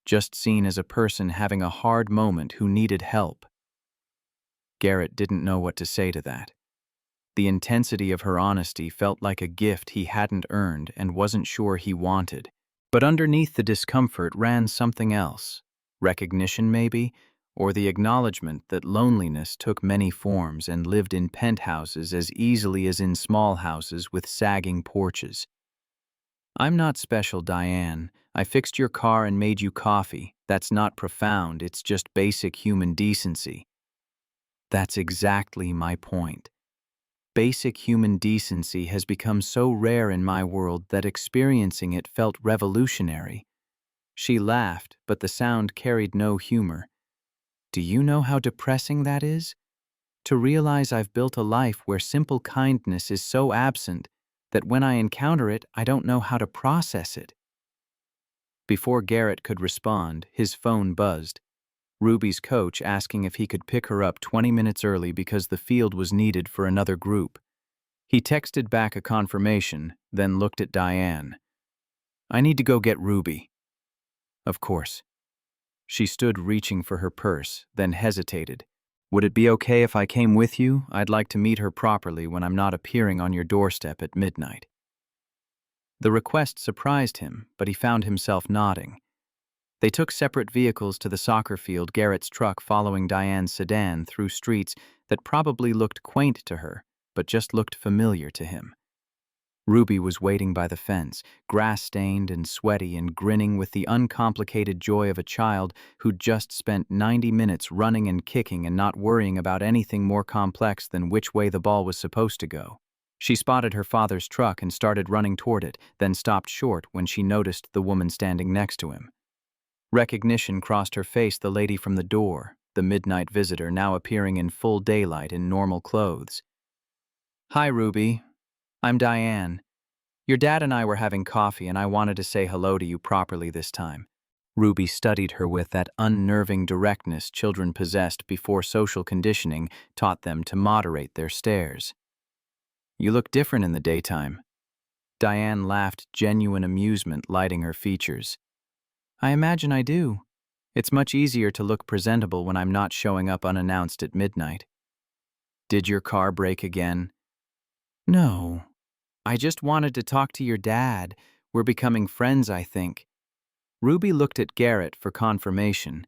Just seen as a person having a hard moment who needed help." Garrett didn't know what to say to that. The intensity of her honesty felt like a gift he hadn't earned and wasn't sure he wanted. But underneath the discomfort ran something else. Recognition, maybe, or the acknowledgement that loneliness took many forms and lived in penthouses as easily as in small houses with sagging porches. "I'm not special, Diane. I fixed your car and made you coffee. That's not profound, it's just basic human decency." That's exactly my point. Basic human decency has become so rare in my world that experiencing it felt revolutionary. She laughed, but the sound carried no humor. "Do you know how depressing that is? To realize I've built a life where simple kindness is so absent that when I encounter it, I don't know how to process it." Before Garrett could respond, his phone buzzed. Ruby's coach asking if he could pick her up 20 minutes early because the field was needed for another group. He texted back a confirmation, then looked at Diane. "I need to go get Ruby." "Of course." She stood reaching for her purse, then hesitated. Would it be okay if I came with you? I'd like to meet her properly when I'm not appearing on your doorstep at midnight. The request surprised him, but he found himself nodding. They took separate vehicles to the soccer field, Garrett's truck following Diane's sedan through streets that probably looked quaint to her, but just looked familiar to him. Ruby was waiting by the fence, grass-stained and sweaty and grinning with the uncomplicated joy of a child who'd just spent 90 minutes running and kicking and not worrying about anything more complex than which way the ball was supposed to go. She spotted her father's truck and started running toward it, then stopped short when she noticed the woman standing next to him. Recognition crossed her face, the lady from the door, the midnight visitor now appearing in full daylight in normal clothes. "Hi, Ruby. I'm Diane. Your dad and I were having coffee and I wanted to say hello to you properly this time." Ruby studied her with that unnerving directness children possessed before social conditioning taught them to moderate their stares. "You look different in the daytime." Diane laughed, genuine amusement lighting her features. "I imagine I do. It's much easier to look presentable when I'm not showing up unannounced at midnight." "Did your car break again?" "No. I just wanted to talk to your dad. We're becoming friends, I think." Ruby looked at Garrett for confirmation.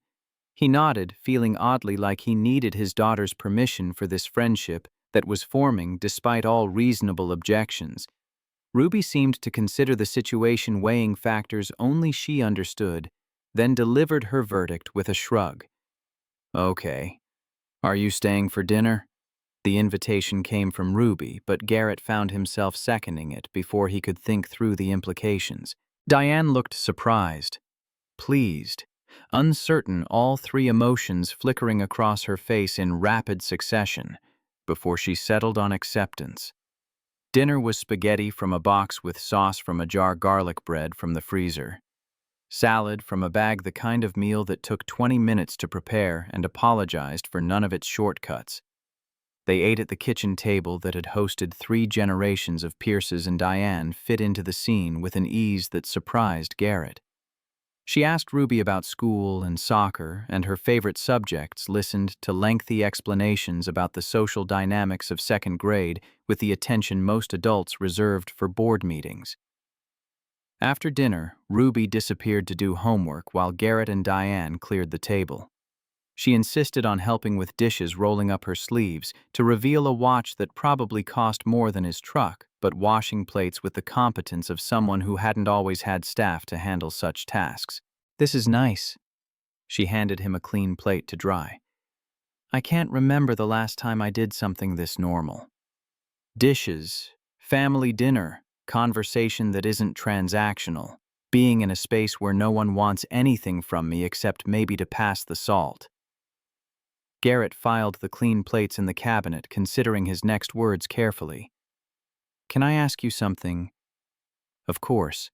He nodded, feeling oddly like he needed his daughter's permission for this friendship that was forming despite all reasonable objections. Ruby seemed to consider the situation, weighing factors only she understood, then delivered her verdict with a shrug. "Okay. Are you staying for dinner?" The invitation came from Ruby, but Garrett found himself seconding it before he could think through the implications. Diane looked surprised, pleased, uncertain, all three emotions flickering across her face in rapid succession, before she settled on acceptance. Dinner was spaghetti from a box with sauce from a jar, garlic bread from the freezer, salad from a bag, the kind of meal that took 20 minutes to prepare and apologized for none of its shortcuts. They ate at the kitchen table that had hosted 3 generations of Pierces, and Diane fit into the scene with an ease that surprised Garrett. She asked Ruby about school and soccer and her favorite subjects, listened to lengthy explanations about the social dynamics of second grade with the attention most adults reserved for board meetings. After dinner, Ruby disappeared to do homework while Garrett and Diane cleared the table. She insisted on helping with dishes, rolling up her sleeves to reveal a watch that probably cost more than his truck, but washing plates with the competence of someone who hadn't always had staff to handle such tasks. "This is nice." She handed him a clean plate to dry. "I can't remember the last time I did something this normal. Dishes, family dinner, conversation that isn't transactional, being in a space where no one wants anything from me except maybe to pass the salt." Garrett filed the clean plates in the cabinet, considering his next words carefully. "Can I ask you something?" "Of course."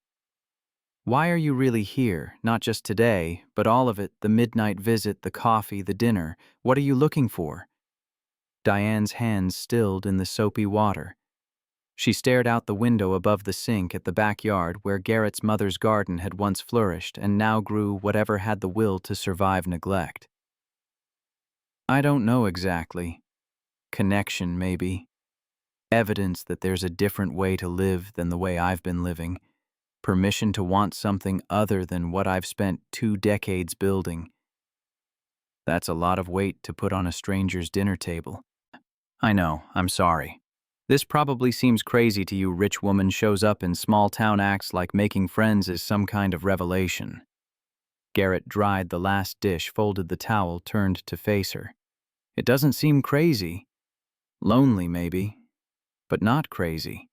"Why are you really here, not just today, but all of it, the midnight visit, the coffee, the dinner? What are you looking for?" Diane's hands stilled in the soapy water. She stared out the window above the sink at the backyard where Garrett's mother's garden had once flourished and now grew whatever had the will to survive neglect. "I don't know exactly. Connection, maybe. Evidence that there's a different way to live than the way I've been living. Permission to want something other than what I've spent 2 decades building." That's a lot of weight to put on a stranger's dinner table. "I know, I'm sorry. This probably seems crazy to you. Rich woman shows up in small town, acts like making friends is some kind of revelation." Garrett dried the last dish, folded the towel, turned to face her. "It doesn't seem crazy. Lonely, maybe, but not crazy."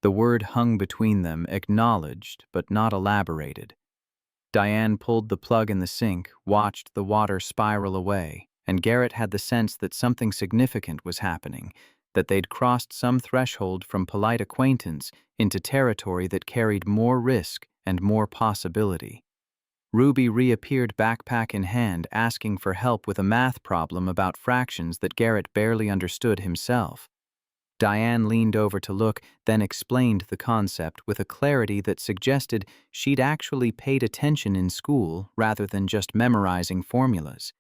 The word hung between them, acknowledged but not elaborated. Diane pulled the plug in the sink, watched the water spiral away, and Garrett had the sense that something significant was happening, that they'd crossed some threshold from polite acquaintance into territory that carried more risk and more possibility. Ruby reappeared, backpack in hand, asking for help with a math problem about fractions that Garrett barely understood himself. Diane leaned over to look, then explained the concept with a clarity that suggested she'd actually paid attention in school rather than just memorizing formulas.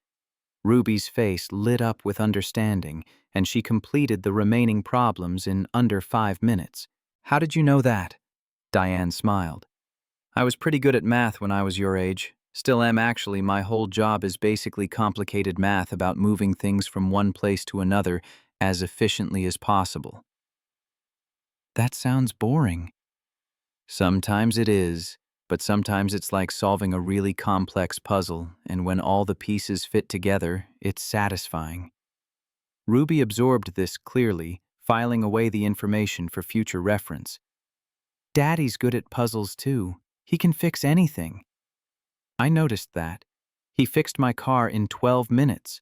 Ruby's face lit up with understanding, and she completed the remaining problems in under 5 minutes. "How did you know that?" Diane smiled. "I was pretty good at math when I was your age. Still am actually. My whole job is basically complicated math about moving things from one place to another as efficiently as possible." "That sounds boring." "Sometimes it is, but sometimes it's like solving a really complex puzzle, and when all the pieces fit together, it's satisfying." Ruby absorbed this clearly, filing away the information for future reference. "Daddy's good at puzzles too. He can fix anything." "I noticed that. He fixed my car in 12 minutes.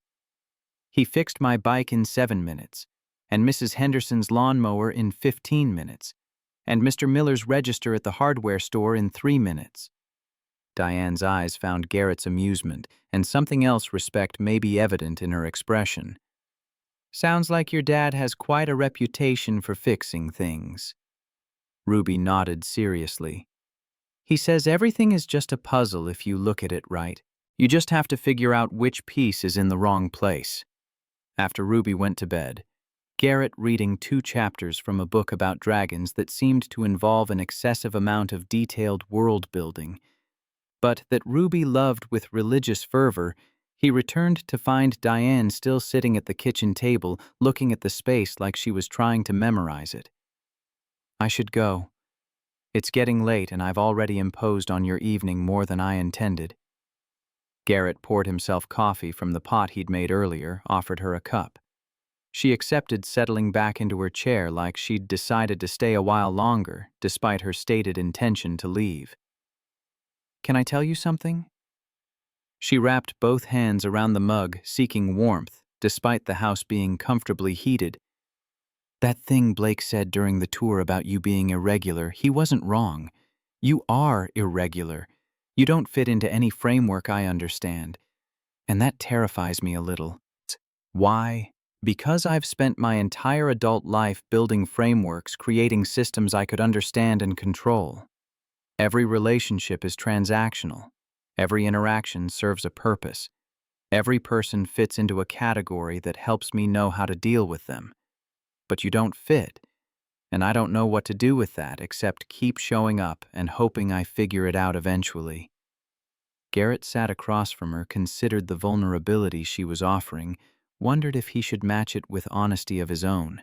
He fixed my bike in 7 minutes, and Mrs. Henderson's lawnmower in 15 minutes, and Mr. Miller's register at the hardware store in 3 minutes. Diane's eyes found Garrett's amusement, and something else respect may be evident in her expression. "Sounds like your dad has quite a reputation for fixing things." Ruby nodded seriously. "He says everything is just a puzzle if you look at it right. You just have to figure out which piece is in the wrong place." After Ruby went to bed, Garrett reading 2 chapters from a book about dragons that seemed to involve an excessive amount of detailed world-building, but that Ruby loved with religious fervor, he returned to find Diane still sitting at the kitchen table, looking at the space like she was trying to memorize it. "I should go. It's getting late and I've already imposed on your evening more than I intended." Garrett poured himself coffee from the pot he'd made earlier, offered her a cup. She accepted, settling back into her chair like she'd decided to stay a while longer, despite her stated intention to leave. "Can I tell you something?" She wrapped both hands around the mug, seeking warmth, despite the house being comfortably heated. "That thing Blake said during the tour about you being irregular, he wasn't wrong. You are irregular. You don't fit into any framework I understand. And that terrifies me a little." "Why?" "Because I've spent my entire adult life building frameworks, creating systems I could understand and control. Every relationship is transactional. Every interaction serves a purpose. Every person fits into a category that helps me know how to deal with them. But you don't fit, and I don't know what to do with that except keep showing up and hoping I figure it out eventually." Garrett sat across from her, considered the vulnerability she was offering, wondered if he should match it with honesty of his own.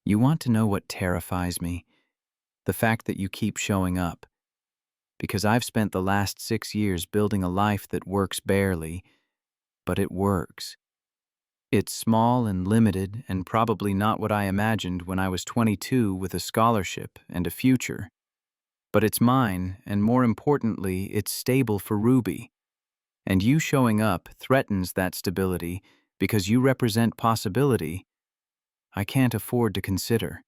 "You want to know what terrifies me? The fact that you keep showing up. Because I've spent the last 6 years building a life that works barely, but it works. It's small and limited and probably not what I imagined when I was 22 with a scholarship and a future. But it's mine, and more importantly, it's stable for Ruby. And you showing up threatens that stability because you represent possibility I can't afford to consider."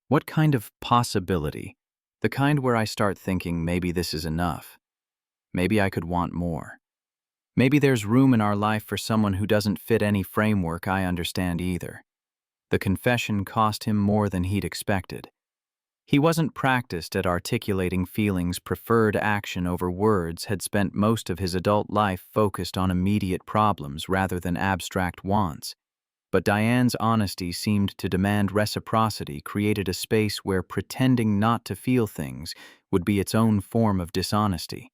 "What kind of possibility?" "The kind where I start thinking maybe this is enough. Maybe I could want more. Maybe there's room in our life for someone who doesn't fit any framework I understand either." The confession cost him more than he'd expected. He wasn't practiced at articulating feelings, preferred action over words, had spent most of his adult life focused on immediate problems rather than abstract wants. But Diane's honesty seemed to demand reciprocity, created a space where pretending not to feel things would be its own form of dishonesty.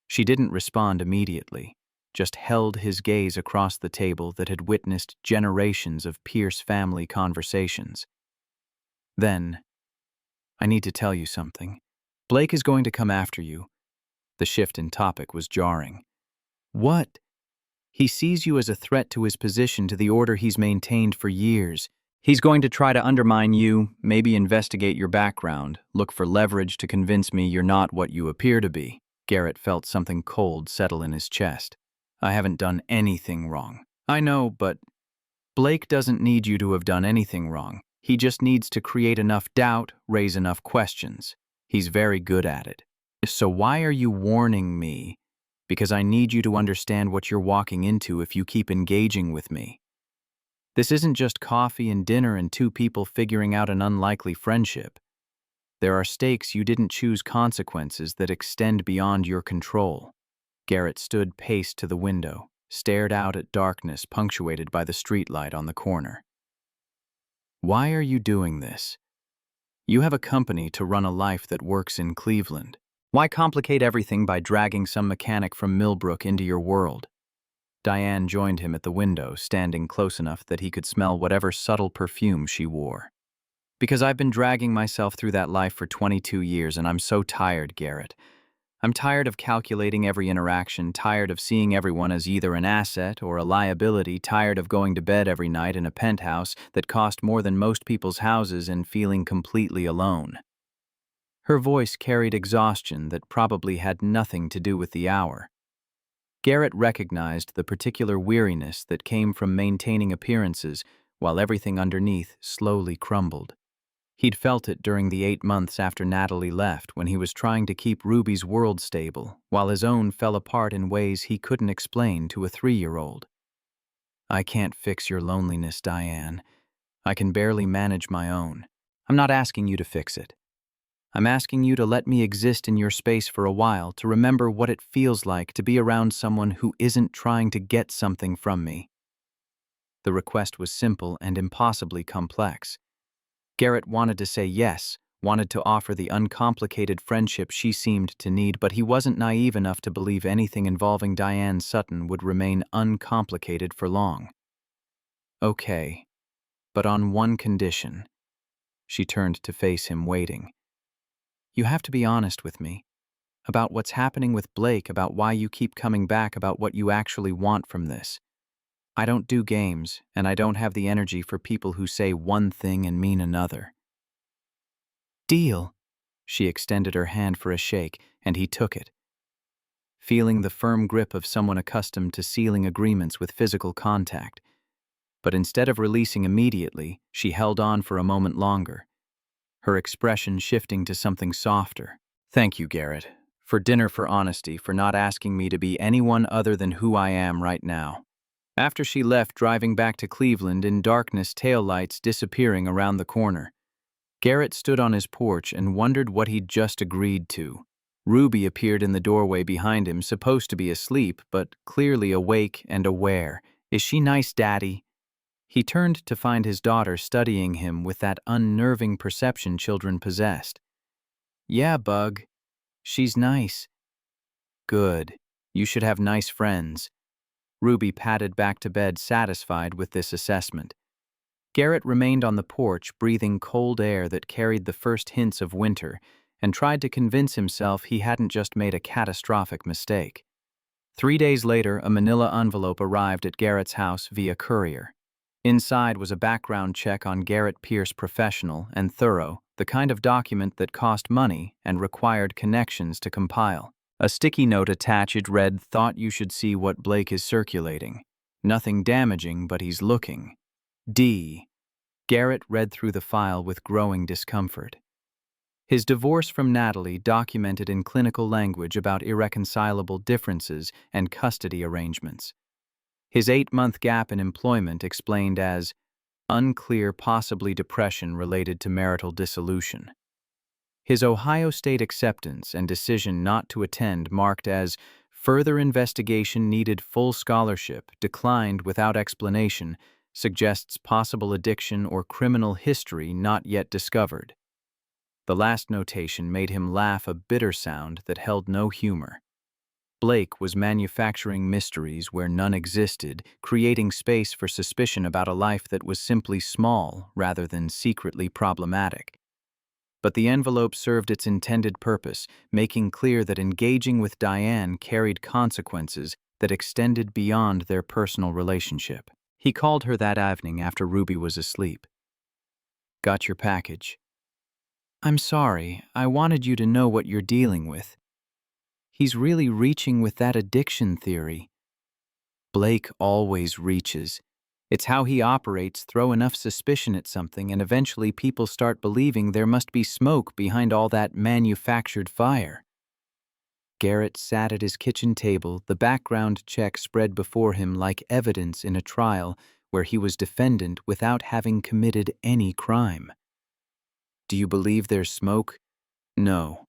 She didn't respond immediately, just held his gaze across the table that had witnessed generations of Pierce family conversations. Then, "I need to tell you something. Blake is going to come after you." The shift in topic was jarring. "What?" "He sees you as a threat to his position, to the order he's maintained for years. He's going to try to undermine you, maybe investigate your background, look for leverage to convince me you're not what you appear to be." Garrett felt something cold settle in his chest. "I haven't done anything wrong." "I know, but Blake doesn't need you to have done anything wrong. He just needs to create enough doubt, raise enough questions. He's very good at it. So why are you warning me? Because I need you to understand what you're walking into if you keep engaging with me. This isn't just coffee and dinner and 2 people figuring out an unlikely friendship. There are stakes you didn't choose, consequences that extend beyond your control." Garrett stood paced to the window. stared out at darkness punctuated by the streetlight on the corner. Why are you doing this? You have a company to run a life that works in Cleveland. Why complicate everything by dragging some mechanic from Millbrook into your world? Diane joined him at the window, standing close enough that he could smell whatever subtle perfume she wore. Because I've been dragging myself through that life for 22 years and I'm so tired, Garrett. I'm tired of calculating every interaction, tired of seeing everyone as either an asset or a liability, tired of going to bed every night in a penthouse that cost more than most people's houses and feeling completely alone. Her voice carried exhaustion that probably had nothing to do with the hour. Garrett recognized the particular weariness that came from maintaining appearances while everything underneath slowly crumbled. He'd felt it during the 8 months after Natalie left when he was trying to keep Ruby's world stable, while his own fell apart in ways he couldn't explain to a 3-year-old. I can't fix your loneliness, Diane. I can barely manage my own. I'm not asking you to fix it. I'm asking you to let me exist in your space for a while, to remember what it feels like to be around someone who isn't trying to get something from me. The request was simple and impossibly complex. Garrett wanted to say yes, wanted to offer the uncomplicated friendship she seemed to need, but he wasn't naive enough to believe anything involving Diane Sutton would remain uncomplicated for long. Okay, but on one condition. She turned to face him, waiting. You have to be honest with me. About what's happening with Blake, about why you keep coming back, about what you actually want from this. I don't do games, and I don't have the energy for people who say one thing and mean another. Deal. She extended her hand for a shake, and he took it. Feeling the firm grip of someone accustomed to sealing agreements with physical contact. But instead of releasing immediately, she held on for a moment longer, her expression shifting to something softer. Thank you, Garrett, for dinner, for honesty, for not asking me to be anyone other than who I am right now. After she left, driving back to Cleveland in darkness, taillights disappearing around the corner, Garrett stood on his porch and wondered what he'd just agreed to. Ruby appeared in the doorway behind him, supposed to be asleep, but clearly awake and aware. Is she nice, Daddy? He turned to find his daughter studying him with that unnerving perception children possessed. Yeah, Bug. She's nice. Good. You should have nice friends. Ruby padded back to bed, satisfied with this assessment. Garrett remained on the porch, breathing cold air that carried the first hints of winter, and tried to convince himself he hadn't just made a catastrophic mistake. 3 days later, a manila envelope arrived at Garrett's house via courier. Inside was a background check on Garrett Pierce, professional and thorough, the kind of document that cost money and required connections to compile. A sticky note attached read, "Thought you should see what Blake is circulating. Nothing damaging, but he's looking. D." Garrett read through the file with growing discomfort. His divorce from Natalie, documented in clinical language about irreconcilable differences and custody arrangements. His 8-month gap in employment explained as unclear, possibly depression related to marital dissolution. His Ohio State acceptance and decision not to attend, marked as further investigation needed, full scholarship, declined without explanation, suggests possible addiction or criminal history not yet discovered. The last notation made him laugh, a bitter sound that held no humor. Blake was manufacturing mysteries where none existed, creating space for suspicion about a life that was simply small rather than secretly problematic. But the envelope served its intended purpose, making clear that engaging with Diane carried consequences that extended beyond their personal relationship. He called her that evening after Ruby was asleep. Got your package. I'm sorry, I wanted you to know what you're dealing with. He's really reaching with that addiction theory. Blake always reaches. It's how he operates. Throw enough suspicion at something and eventually people start believing there must be smoke behind all that manufactured fire. Garrett sat at his kitchen table, the background check spread before him like evidence in a trial where he was defendant without having committed any crime. Do you believe there's smoke? No.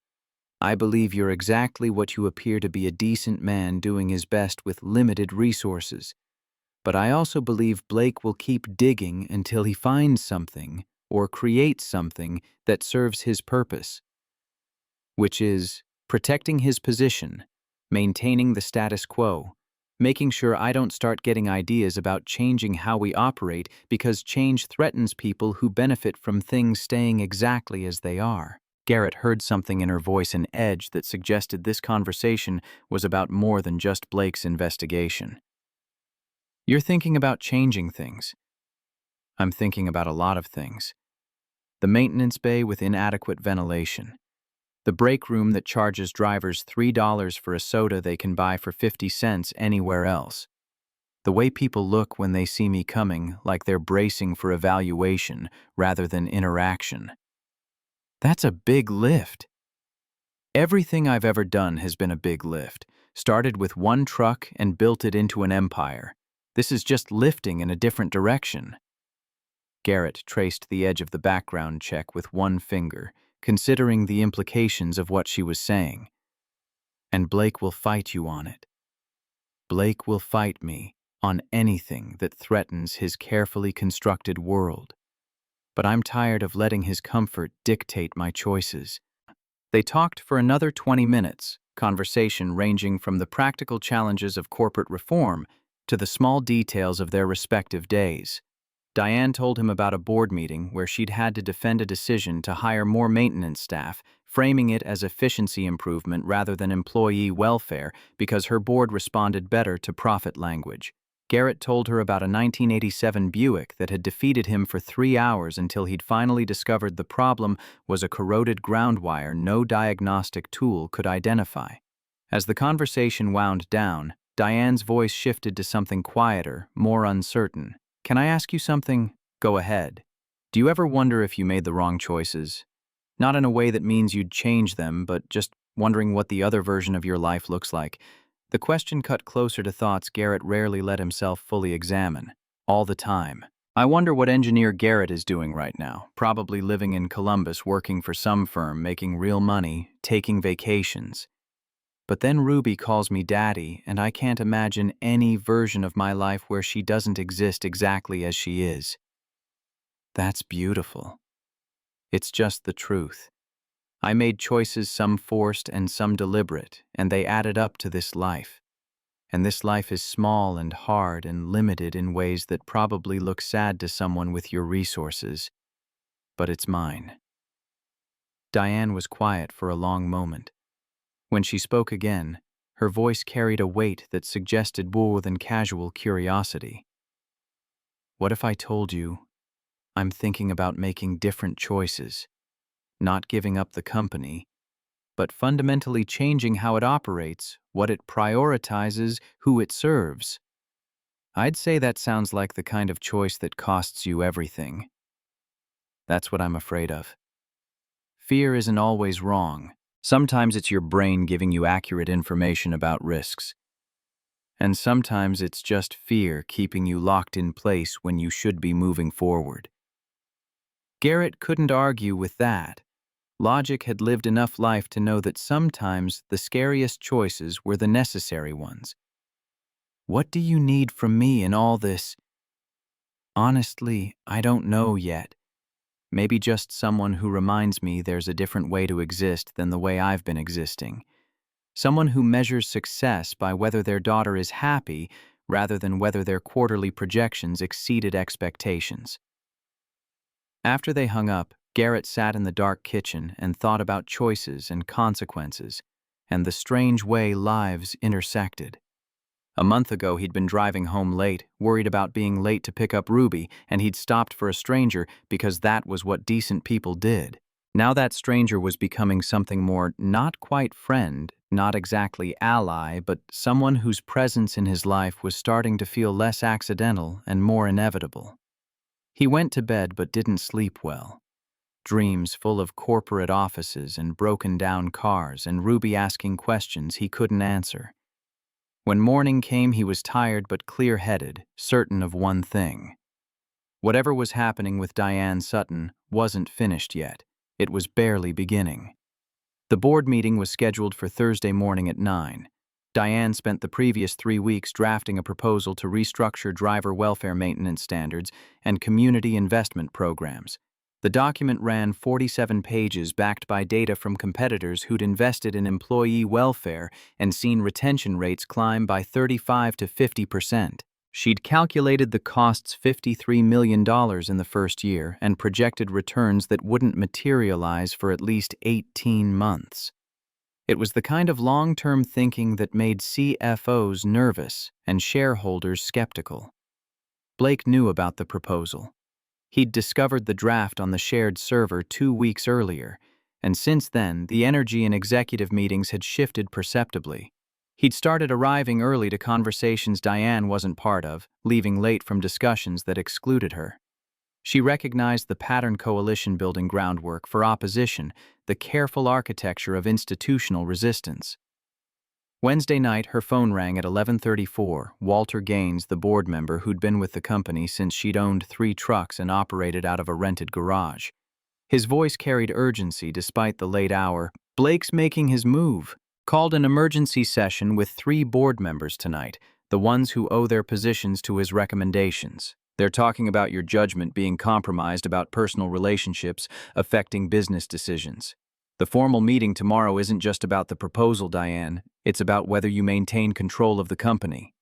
I believe you're exactly what you appear to be, a decent man doing his best with limited resources. But I also believe Blake will keep digging until he finds something or creates something that serves his purpose, which is protecting his position, maintaining the status quo, making sure I don't start getting ideas about changing how we operate because change threatens people who benefit from things staying exactly as they are. Garrett heard something in her voice, an edge that suggested this conversation was about more than just Blake's investigation. You're thinking about changing things. I'm thinking about a lot of things. The maintenance bay with inadequate ventilation. The break room that charges drivers $3 for a soda they can buy for 50 cents anywhere else. The way people look when they see me coming, like they're bracing for evaluation rather than interaction. That's a big lift. Everything I've ever done has been a big lift. Started with one truck and built it into an empire. This is just lifting in a different direction. Garrett traced the edge of the background check with one finger, considering the implications of what she was saying. And Blake will fight you on it. Blake will fight me on anything that threatens his carefully constructed world. But I'm tired of letting his comfort dictate my choices. They talked for another 20 minutes, conversation ranging from the practical challenges of corporate reform to the small details of their respective days. Diane told him about a board meeting where she'd had to defend a decision to hire more maintenance staff, framing it as efficiency improvement rather than employee welfare because her board responded better to profit language. Garrett told her about a 1987 Buick that had defeated him for 3 hours until he'd finally discovered the problem was a corroded ground wire no diagnostic tool could identify. As the conversation wound down, Diane's voice shifted to something quieter, more uncertain. Can I ask you something? Go ahead. Do you ever wonder if you made the wrong choices? Not in a way that means you'd change them, but just wondering what the other version of your life looks like. The question cut closer to thoughts Garrett rarely let himself fully examine. All the time. I wonder what engineer Garrett is doing right now, probably living in Columbus, working for some firm, making real money, taking vacations. But then Ruby calls me daddy, and I can't imagine any version of my life where she doesn't exist exactly as she is. That's beautiful. It's just the truth. I made choices, some forced and some deliberate, and they added up to this life. And this life is small and hard and limited in ways that probably look sad to someone with your resources. But it's mine. Diane was quiet for a long moment. When she spoke again, her voice carried a weight that suggested more than casual curiosity. What if I told you I'm thinking about making different choices, not giving up the company, but fundamentally changing how it operates, what it prioritizes, who it serves? I'd say that sounds like the kind of choice that costs you everything. That's what I'm afraid of. Fear isn't always wrong. Sometimes it's your brain giving you accurate information about risks. And sometimes it's just fear keeping you locked in place when you should be moving forward. Garrett couldn't argue with that. Logic had lived enough life to know that sometimes the scariest choices were the necessary ones. What do you need from me in all this? Honestly, I don't know yet. Maybe just someone who reminds me there's a different way to exist than the way I've been existing. Someone who measures success by whether their daughter is happy rather than whether their quarterly projections exceeded expectations. After they hung up, Garrett sat in the dark kitchen and thought about choices and consequences, and the strange way lives intersected. A month ago, he'd been driving home late, worried about being late to pick up Ruby, and he'd stopped for a stranger because that was what decent people did. Now that stranger was becoming something more, not quite friend, not exactly ally, but someone whose presence in his life was starting to feel less accidental and more inevitable. He went to bed but didn't sleep well. Dreams full of corporate offices and broken-down cars and Ruby asking questions he couldn't answer. When morning came, he was tired but clear-headed, certain of one thing. Whatever was happening with Diane Sutton wasn't finished yet. It was barely beginning. The board meeting was scheduled for Thursday morning at 9. Diane spent the previous 3 weeks drafting a proposal to restructure driver welfare maintenance standards and community investment programs. The document ran 47 pages backed by data from competitors who'd invested in employee welfare and seen retention rates climb by 35 to 50%. She'd calculated the costs $53 million in the first year and projected returns that wouldn't materialize for at least 18 months. It was the kind of long-term thinking that made CFOs nervous and shareholders skeptical. Blake knew about the proposal. He'd discovered the draft on the shared server 2 weeks earlier, and since then, the energy in executive meetings had shifted perceptibly. He'd started arriving early to conversations Diane wasn't part of, leaving late from discussions that excluded her. She recognized the pattern coalition building groundwork for opposition, the careful architecture of institutional resistance. Wednesday night, her phone rang at 11:34. Walter Gaines, the board member who'd been with the company since she'd owned 3 trucks and operated out of a rented garage. His voice carried urgency despite the late hour. "Blake's making his move. Called an emergency session with 3 board members tonight, the ones who owe their positions to his recommendations. They're talking about your judgment being compromised about personal relationships affecting business decisions. The formal meeting tomorrow isn't just about the proposal, Diane. It's about whether you maintain control of the company."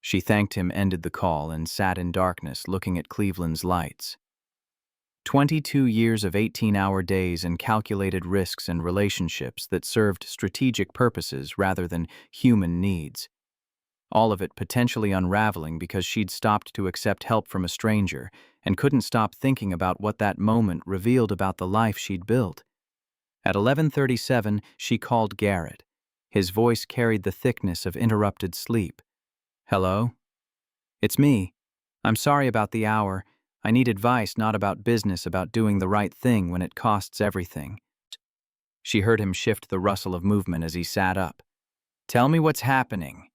She thanked him, ended the call, and sat in darkness looking at Cleveland's lights. 22 years of 18-hour days and calculated risks and relationships that served strategic purposes rather than human needs. All of it potentially unraveling because she'd stopped to accept help from a stranger and couldn't stop thinking about what that moment revealed about the life she'd built. At 11:37, she called Garrett. His voice carried the thickness of interrupted sleep. "Hello? It's me. I'm sorry about the hour. I need advice, not about business, about doing the right thing when it costs everything." She heard him shift the rustle of movement as he sat up. "Tell me what's happening."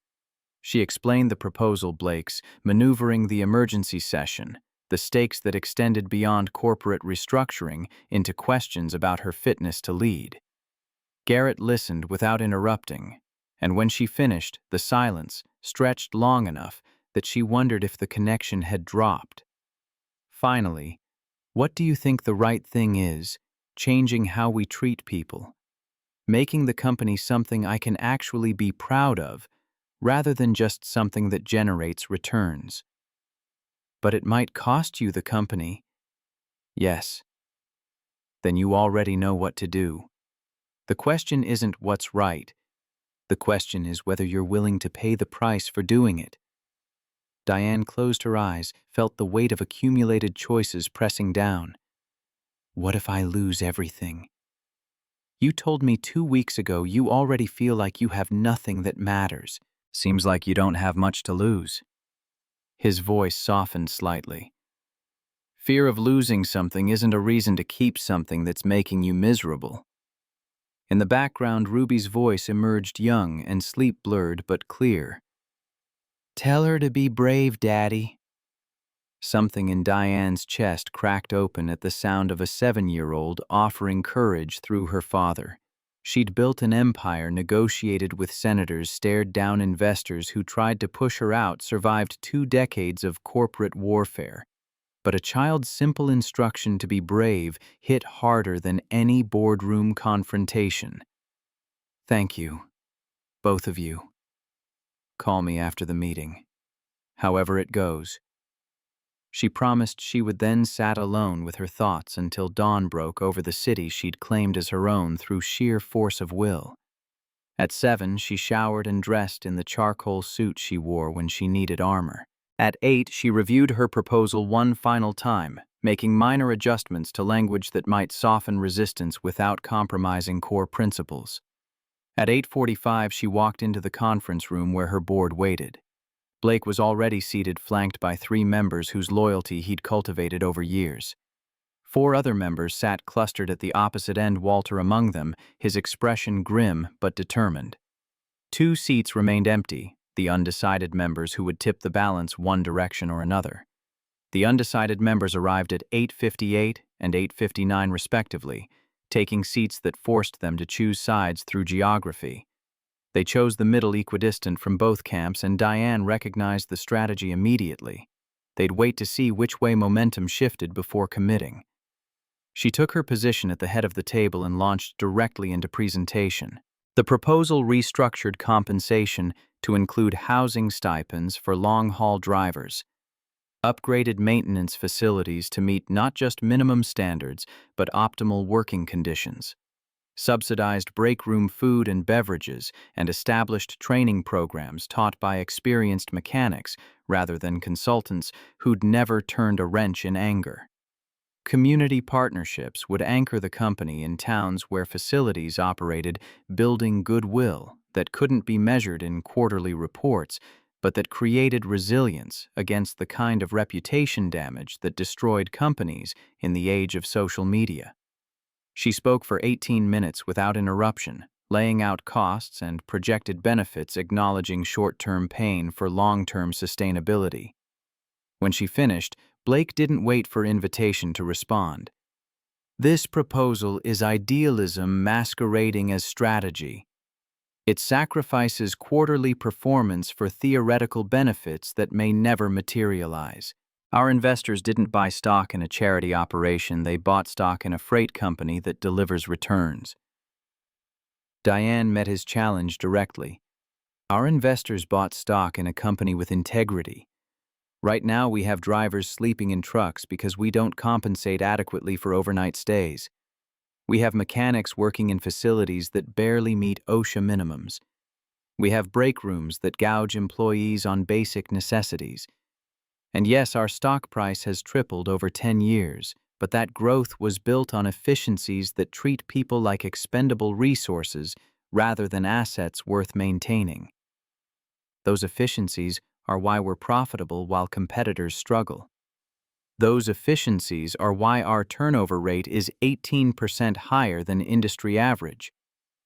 She explained the proposal, Blake's, maneuvering the emergency session, the stakes that extended beyond corporate restructuring into questions about her fitness to lead. Garrett listened without interrupting, and when she finished, the silence stretched long enough that she wondered if the connection had dropped. Finally, "What do you think the right thing is, changing how we treat people? Making the company something I can actually be proud of, rather than just something that generates returns." "But it might cost you the company." "Yes." "Then you already know what to do. The question isn't what's right. The question is whether you're willing to pay the price for doing it." Diane closed her eyes, felt the weight of accumulated choices pressing down. "What if I lose everything? You told me 2 weeks ago you already feel like you have nothing that matters. Seems like you don't have much to lose." His voice softened slightly. "Fear of losing something isn't a reason to keep something that's making you miserable." In the background, Ruby's voice emerged young and sleep-blurred but clear. "Tell her to be brave, Daddy." Something in Diane's chest cracked open at the sound of a 7-year-old offering courage through her father. She'd built an empire, negotiated with senators, stared down investors who tried to push her out, survived 2 decades of corporate warfare. But a child's simple instruction to be brave hit harder than any boardroom confrontation. "Thank you, both of you. Call me after the meeting. However it goes." She promised she would then sat alone with her thoughts until dawn broke over the city she'd claimed as her own through sheer force of will. At 7, she showered and dressed in the charcoal suit she wore when she needed armor. At 8, she reviewed her proposal one final time, making minor adjustments to language that might soften resistance without compromising core principles. At 8:45, she walked into the conference room where her board waited. Blake was already seated, flanked by 3 members whose loyalty he'd cultivated over years. 4 other members sat clustered at the opposite end, Walter among them, his expression grim but determined. 2 seats remained empty, the undecided members who would tip the balance one direction or another. The undecided members arrived at 8:58 and 8:59 respectively, taking seats that forced them to choose sides through geography. They chose the middle equidistant from both camps, and Diane recognized the strategy immediately. They'd wait to see which way momentum shifted before committing. She took her position at the head of the table and launched directly into presentation. The proposal restructured compensation to include housing stipends for long-haul drivers, upgraded maintenance facilities to meet not just minimum standards but optimal working conditions, subsidized break room food and beverages, and established training programs taught by experienced mechanics rather than consultants who'd never turned a wrench in anger. Community partnerships would anchor the company in towns where facilities operated, building goodwill that couldn't be measured in quarterly reports, but that created resilience against the kind of reputation damage that destroyed companies in the age of social media. She spoke for 18 minutes without interruption, laying out costs and projected benefits, acknowledging short-term pain for long-term sustainability. When she finished, Blake didn't wait for invitation to respond. This proposal is idealism masquerading as strategy. It sacrifices quarterly performance for theoretical benefits that may never materialize. Our investors didn't buy stock in a charity operation, they bought stock in a freight company that delivers returns. Diane met his challenge directly. Our investors bought stock in a company with integrity. Right now, we have drivers sleeping in trucks because we don't compensate adequately for overnight stays. We have mechanics working in facilities that barely meet OSHA minimums. We have break rooms that gouge employees on basic necessities. And yes, our stock price has tripled over 10 years, but that growth was built on efficiencies that treat people like expendable resources rather than assets worth maintaining. Those efficiencies are why we're profitable while competitors struggle. Those efficiencies are why our turnover rate is 18% higher than industry average,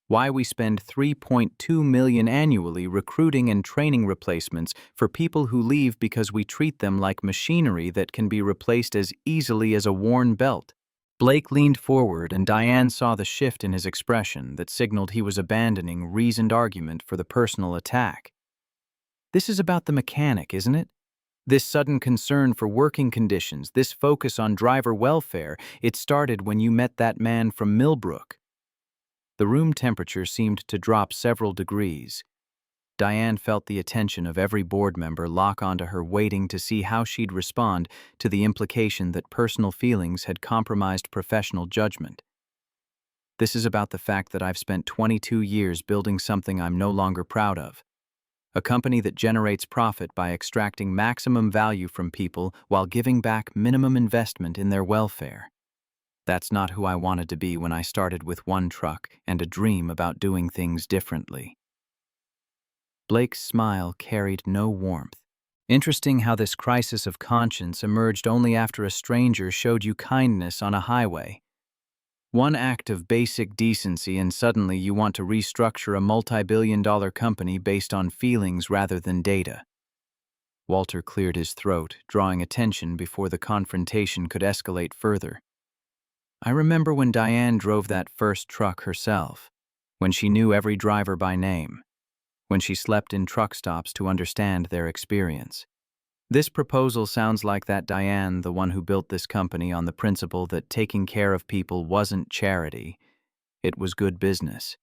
why we spend $3.2 million annually recruiting and training replacements for people who leave because we treat them like machinery that can be replaced as easily as a worn belt. Blake leaned forward, and Diane saw the shift in his expression that signaled he was abandoning reasoned argument for the personal attack. This is about the mechanic, isn't it? This sudden concern for working conditions, this focus on driver welfare, it started when you met that man from Millbrook. The room temperature seemed to drop several degrees. Diane felt the attention of every board member lock onto her, waiting to see how she'd respond to the implication that personal feelings had compromised professional judgment. This is about the fact that I've spent 22 years building something I'm no longer proud of. A company that generates profit by extracting maximum value from people while giving back minimum investment in their welfare. That's not who I wanted to be when I started with one truck and a dream about doing things differently. Blake's smile carried no warmth. Interesting how this crisis of conscience emerged only after a stranger showed you kindness on a highway. One act of basic decency and suddenly you want to restructure a multi-billion-dollar company based on feelings rather than data. Walter cleared his throat, drawing attention before the confrontation could escalate further. I remember when Diane drove that first truck herself, when she knew every driver by name, when she slept in truck stops to understand their experience. This proposal sounds like that Diane, the one who built this company on the principle that taking care of people wasn't charity, it was good business.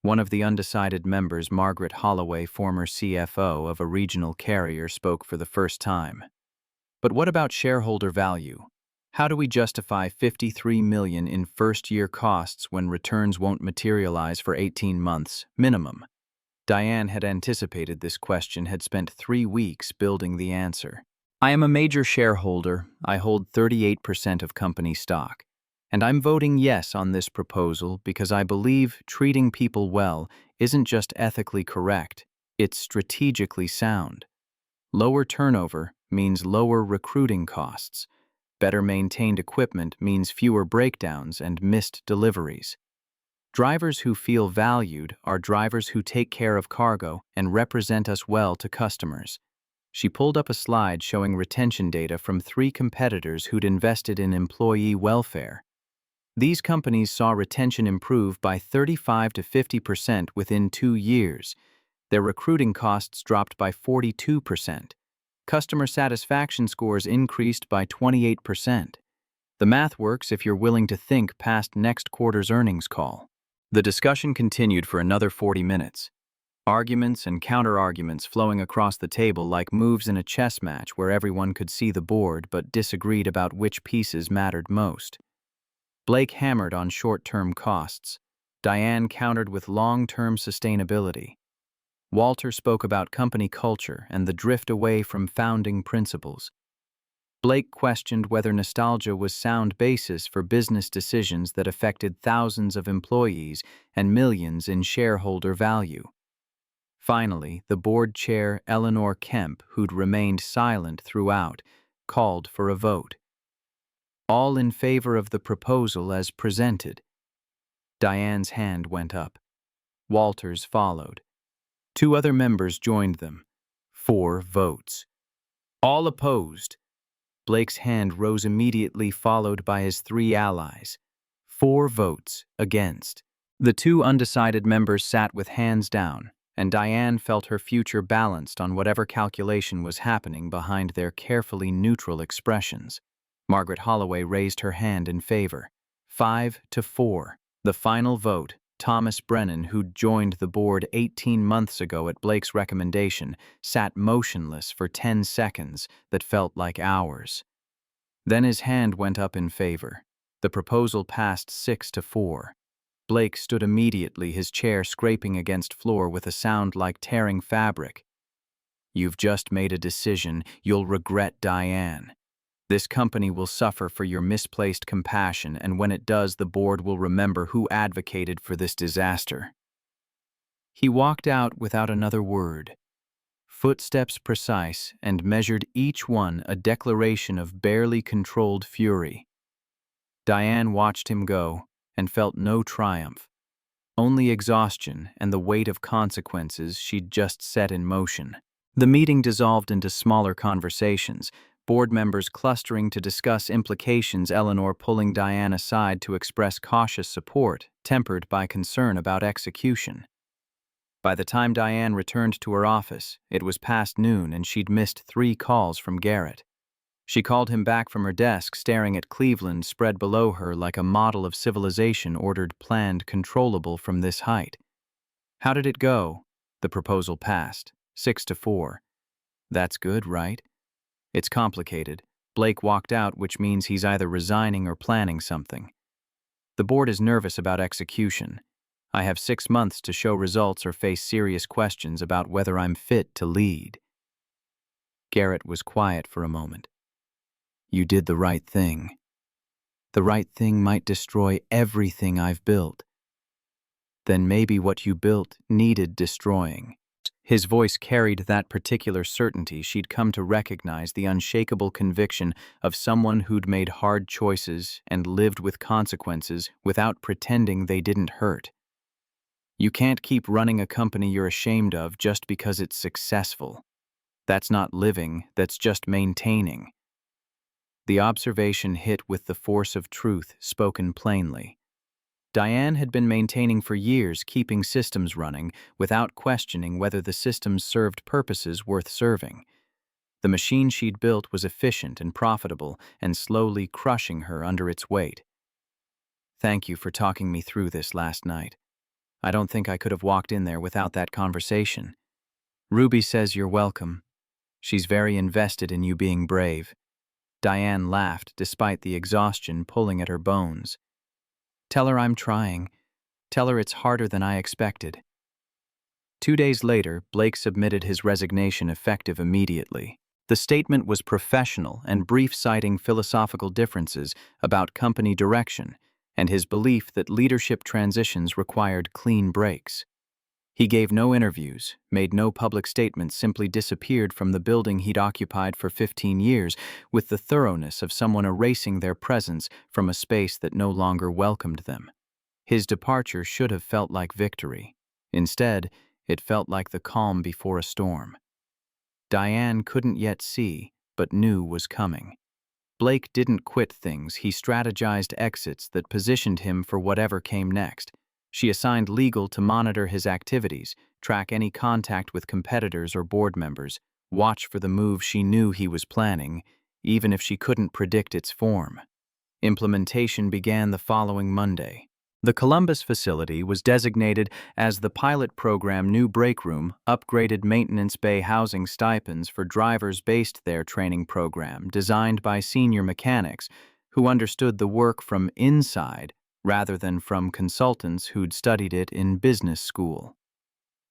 One of the undecided members, Margaret Holloway, former CFO of a regional carrier, spoke for the first time. But what about shareholder value? How do we justify $53 million in first-year costs when returns won't materialize for 18 months, minimum? Diane had anticipated this question, had spent 3 weeks building the answer. I am a major shareholder. I hold 38% of company stock. And I'm voting yes on this proposal because I believe treating people well isn't just ethically correct, it's strategically sound. Lower turnover means lower recruiting costs. Better maintained equipment means fewer breakdowns and missed deliveries. Drivers who feel valued are drivers who take care of cargo and represent us well to customers. She pulled up a slide showing retention data from 3 competitors who'd invested in employee welfare. These companies saw retention improve by 35 to 50% within 2 years. Their recruiting costs dropped by 42%. Customer satisfaction scores increased by 28%. The math works if you're willing to think past next quarter's earnings call. The discussion continued for another 40 minutes. Arguments and counter-arguments flowing across the table like moves in a chess match where everyone could see the board but disagreed about which pieces mattered most. Blake hammered on short-term costs. Diane countered with long-term sustainability. Walter spoke about company culture and the drift away from founding principles. Blake questioned whether nostalgia was sound basis for business decisions that affected thousands of employees and millions in shareholder value. Finally, the board chair, Eleanor Kemp, who'd remained silent throughout, called for a vote. All in favor of the proposal as presented. Diane's hand went up. Walter's followed. 2 other members joined them. 4 votes. All opposed. Blake's hand rose immediately, followed by his 3 allies. 4 votes against. The 2 undecided members sat with hands down, and Diane felt her future balanced on whatever calculation was happening behind their carefully neutral expressions. Margaret Holloway raised her hand in favor. 5 to 4. The final vote, Thomas Brennan, who'd joined the board 18 months ago at Blake's recommendation, sat motionless for 10 seconds that felt like hours. Then his hand went up in favor. The proposal passed 6 to 4. Blake stood immediately, his chair scraping against floor with a sound like tearing fabric. "You've just made a decision. You'll regret, Diane. This company will suffer for your misplaced compassion, and when it does, the board will remember who advocated for this disaster." He walked out without another word. Footsteps precise and measured, each one a declaration of barely controlled fury. Diane watched him go and felt no triumph, only exhaustion and the weight of consequences she'd just set in motion. The meeting dissolved into smaller conversations, board members clustering to discuss implications, Eleanor pulling Diane aside to express cautious support, tempered by concern about execution. By the time Diane returned to her office, it was past noon and she'd missed 3 calls from Garrett. She called him back from her desk, staring at Cleveland spread below her like a model of civilization ordered, planned, controllable from this height. "How did it go?" The proposal passed, 6 to 4. "That's good, right?" "It's complicated." Blake walked out, which means he's either resigning or planning something. "The board is nervous about execution. I have 6 months to show results or face serious questions about whether I'm fit to lead." Garrett was quiet for a moment. "You did the right thing. The right thing might destroy everything I've built. Then maybe what you built needed destroying." His voice carried that particular certainty she'd come to recognize, the unshakable conviction of someone who'd made hard choices and lived with consequences without pretending they didn't hurt. You can't keep running a company you're ashamed of just because it's successful. That's not living, that's just maintaining. The observation hit with the force of truth spoken plainly. Diane had been maintaining for years, keeping systems running without questioning whether the systems served purposes worth serving. The machine she'd built was efficient and profitable and slowly crushing her under its weight. "Thank you for talking me through this last night. I don't think I could have walked in there without that conversation." "Ruby says you're welcome. She's very invested in you being brave." Diane laughed, despite the exhaustion pulling at her bones. "Tell her I'm trying. Tell her it's harder than I expected." 2 days later, Blake submitted his resignation, effective immediately. The statement was professional and brief, citing philosophical differences about company direction and his belief that leadership transitions required clean breaks. He gave no interviews, made no public statements, simply disappeared from the building he'd occupied for 15 years with the thoroughness of someone erasing their presence from a space that no longer welcomed them. His departure should have felt like victory. Instead, it felt like the calm before a storm. Diane couldn't yet see, but knew was coming. Blake didn't quit things, he strategized exits that positioned him for whatever came next. She assigned legal to monitor his activities, track any contact with competitors or board members, watch for the move she knew he was planning, even if she couldn't predict its form. Implementation began the following Monday. The Columbus facility was designated as the pilot program new break room, upgraded maintenance bay housing stipends for drivers based there training program designed by senior mechanics who understood the work from inside rather than from consultants who'd studied it in business school.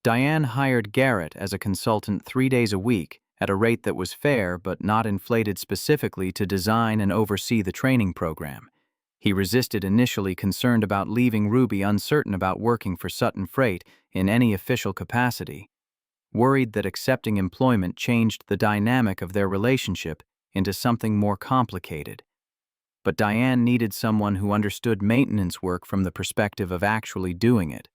Diane hired Garrett as a consultant 3 days a week at a rate that was fair but not inflated specifically to design and oversee the training program. He resisted initially, concerned about leaving Ruby uncertain about working for Sutton Freight in any official capacity, worried that accepting employment changed the dynamic of their relationship into something more complicated. But Diane needed someone who understood maintenance work from the perspective of actually doing it,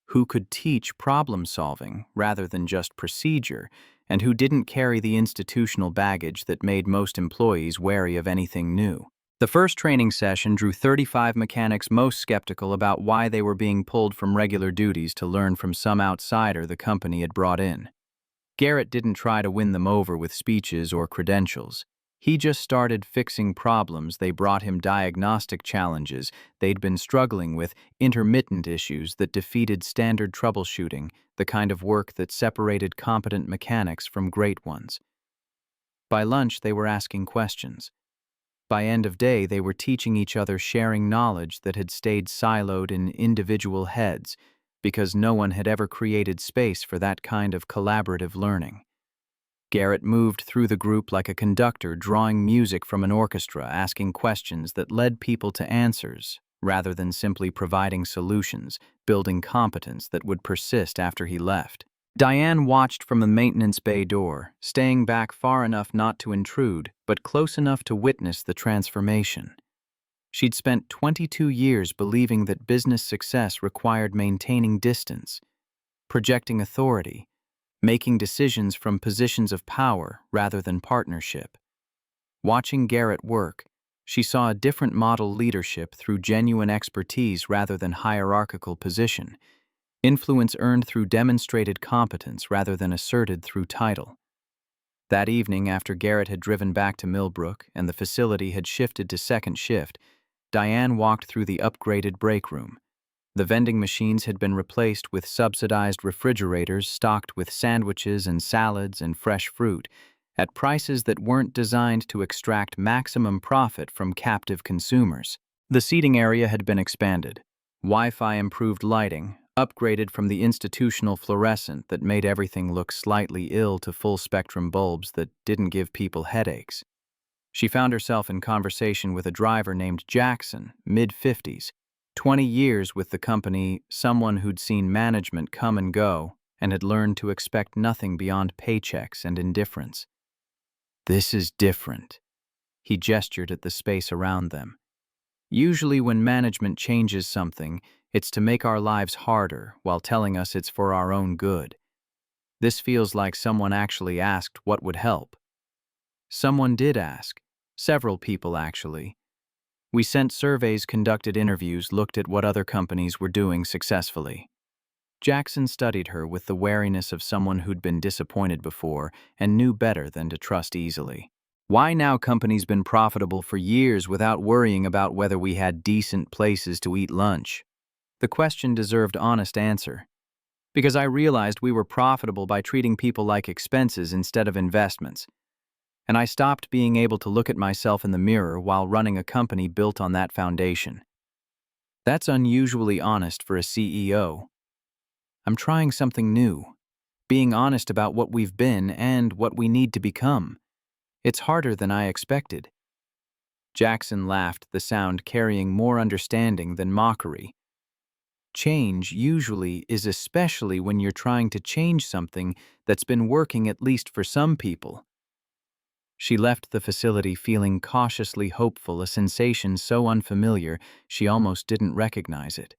who could teach problem-solving rather than just procedure, and who didn't carry the institutional baggage that made most employees wary of anything new. The first training session drew 35 mechanics most skeptical about why they were being pulled from regular duties to learn from some outsider the company had brought in. Garrett didn't try to win them over with speeches or credentials. He just started fixing problems. They brought him diagnostic challenges they'd been struggling with, intermittent issues that defeated standard troubleshooting, the kind of work that separated competent mechanics from great ones. By lunch, they were asking questions. By end of day, they were teaching each other, sharing knowledge that had stayed siloed in individual heads because no one had ever created space for that kind of collaborative learning. Garrett moved through the group like a conductor drawing music from an orchestra, asking questions that led people to answers rather than simply providing solutions, building competence that would persist after he left. Diane watched from the maintenance bay door, staying back far enough not to intrude, but close enough to witness the transformation. She'd spent 22 years believing that business success required maintaining distance, projecting authority, making decisions from positions of power rather than partnership. Watching Garrett work, she saw a different model leadership through genuine expertise rather than hierarchical position. Influence earned through demonstrated competence rather than asserted through title. That evening, after Garrett had driven back to Millbrook and the facility had shifted to second shift, Diane walked through the upgraded break room. The vending machines had been replaced with subsidized refrigerators stocked with sandwiches and salads and fresh fruit, at prices that weren't designed to extract maximum profit from captive consumers. The seating area had been expanded. Wi-Fi improved lighting, upgraded from the institutional fluorescent that made everything look slightly ill to full-spectrum bulbs that didn't give people headaches. She found herself in conversation with a driver named Jackson, mid-50s, 20 years with the company, someone who'd seen management come and go and had learned to expect nothing beyond paychecks and indifference. "This is different." He gestured at the space around them. "Usually when management changes something, it's to make our lives harder while telling us it's for our own good. This feels like someone actually asked what would help." Someone did ask. Several people, actually. We sent surveys, conducted interviews, looked at what other companies were doing successfully. Jackson studied her with the wariness of someone who'd been disappointed before and knew better than to trust easily. "Why now companies been profitable for years without worrying about whether we had decent places to eat lunch?" The question deserved honest answer. "Because I realized we were profitable by treating people like expenses instead of investments. And I stopped being able to look at myself in the mirror while running a company built on that foundation." That's unusually honest for a CEO. "I'm trying something new. Being honest about what we've been and what we need to become. It's harder than I expected." Jackson laughed, the sound carrying more understanding than mockery. "Change usually is, especially when you're trying to change something that's been working, at least for some people." She left the facility feeling cautiously hopeful, a sensation so unfamiliar she almost didn't recognize it.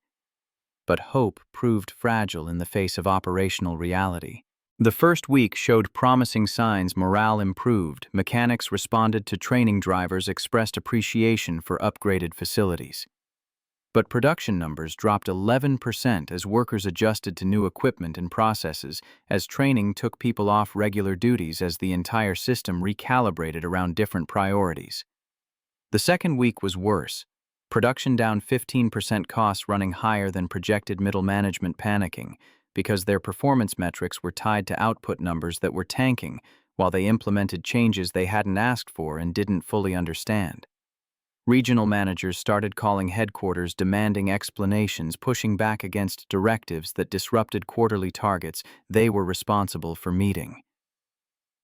But hope proved fragile in the face of operational reality. The first week showed promising signs. Morale improved, mechanics responded to training, drivers expressed appreciation for upgraded facilities. But production numbers dropped 11% as workers adjusted to new equipment and processes, as training took people off regular duties, as the entire system recalibrated around different priorities. The second week was worse. Production down 15%, costs running higher than projected, middle management panicking because their performance metrics were tied to output numbers that were tanking while they implemented changes they hadn't asked for and didn't fully understand. Regional managers started calling headquarters, demanding explanations, pushing back against directives that disrupted quarterly targets they were responsible for meeting.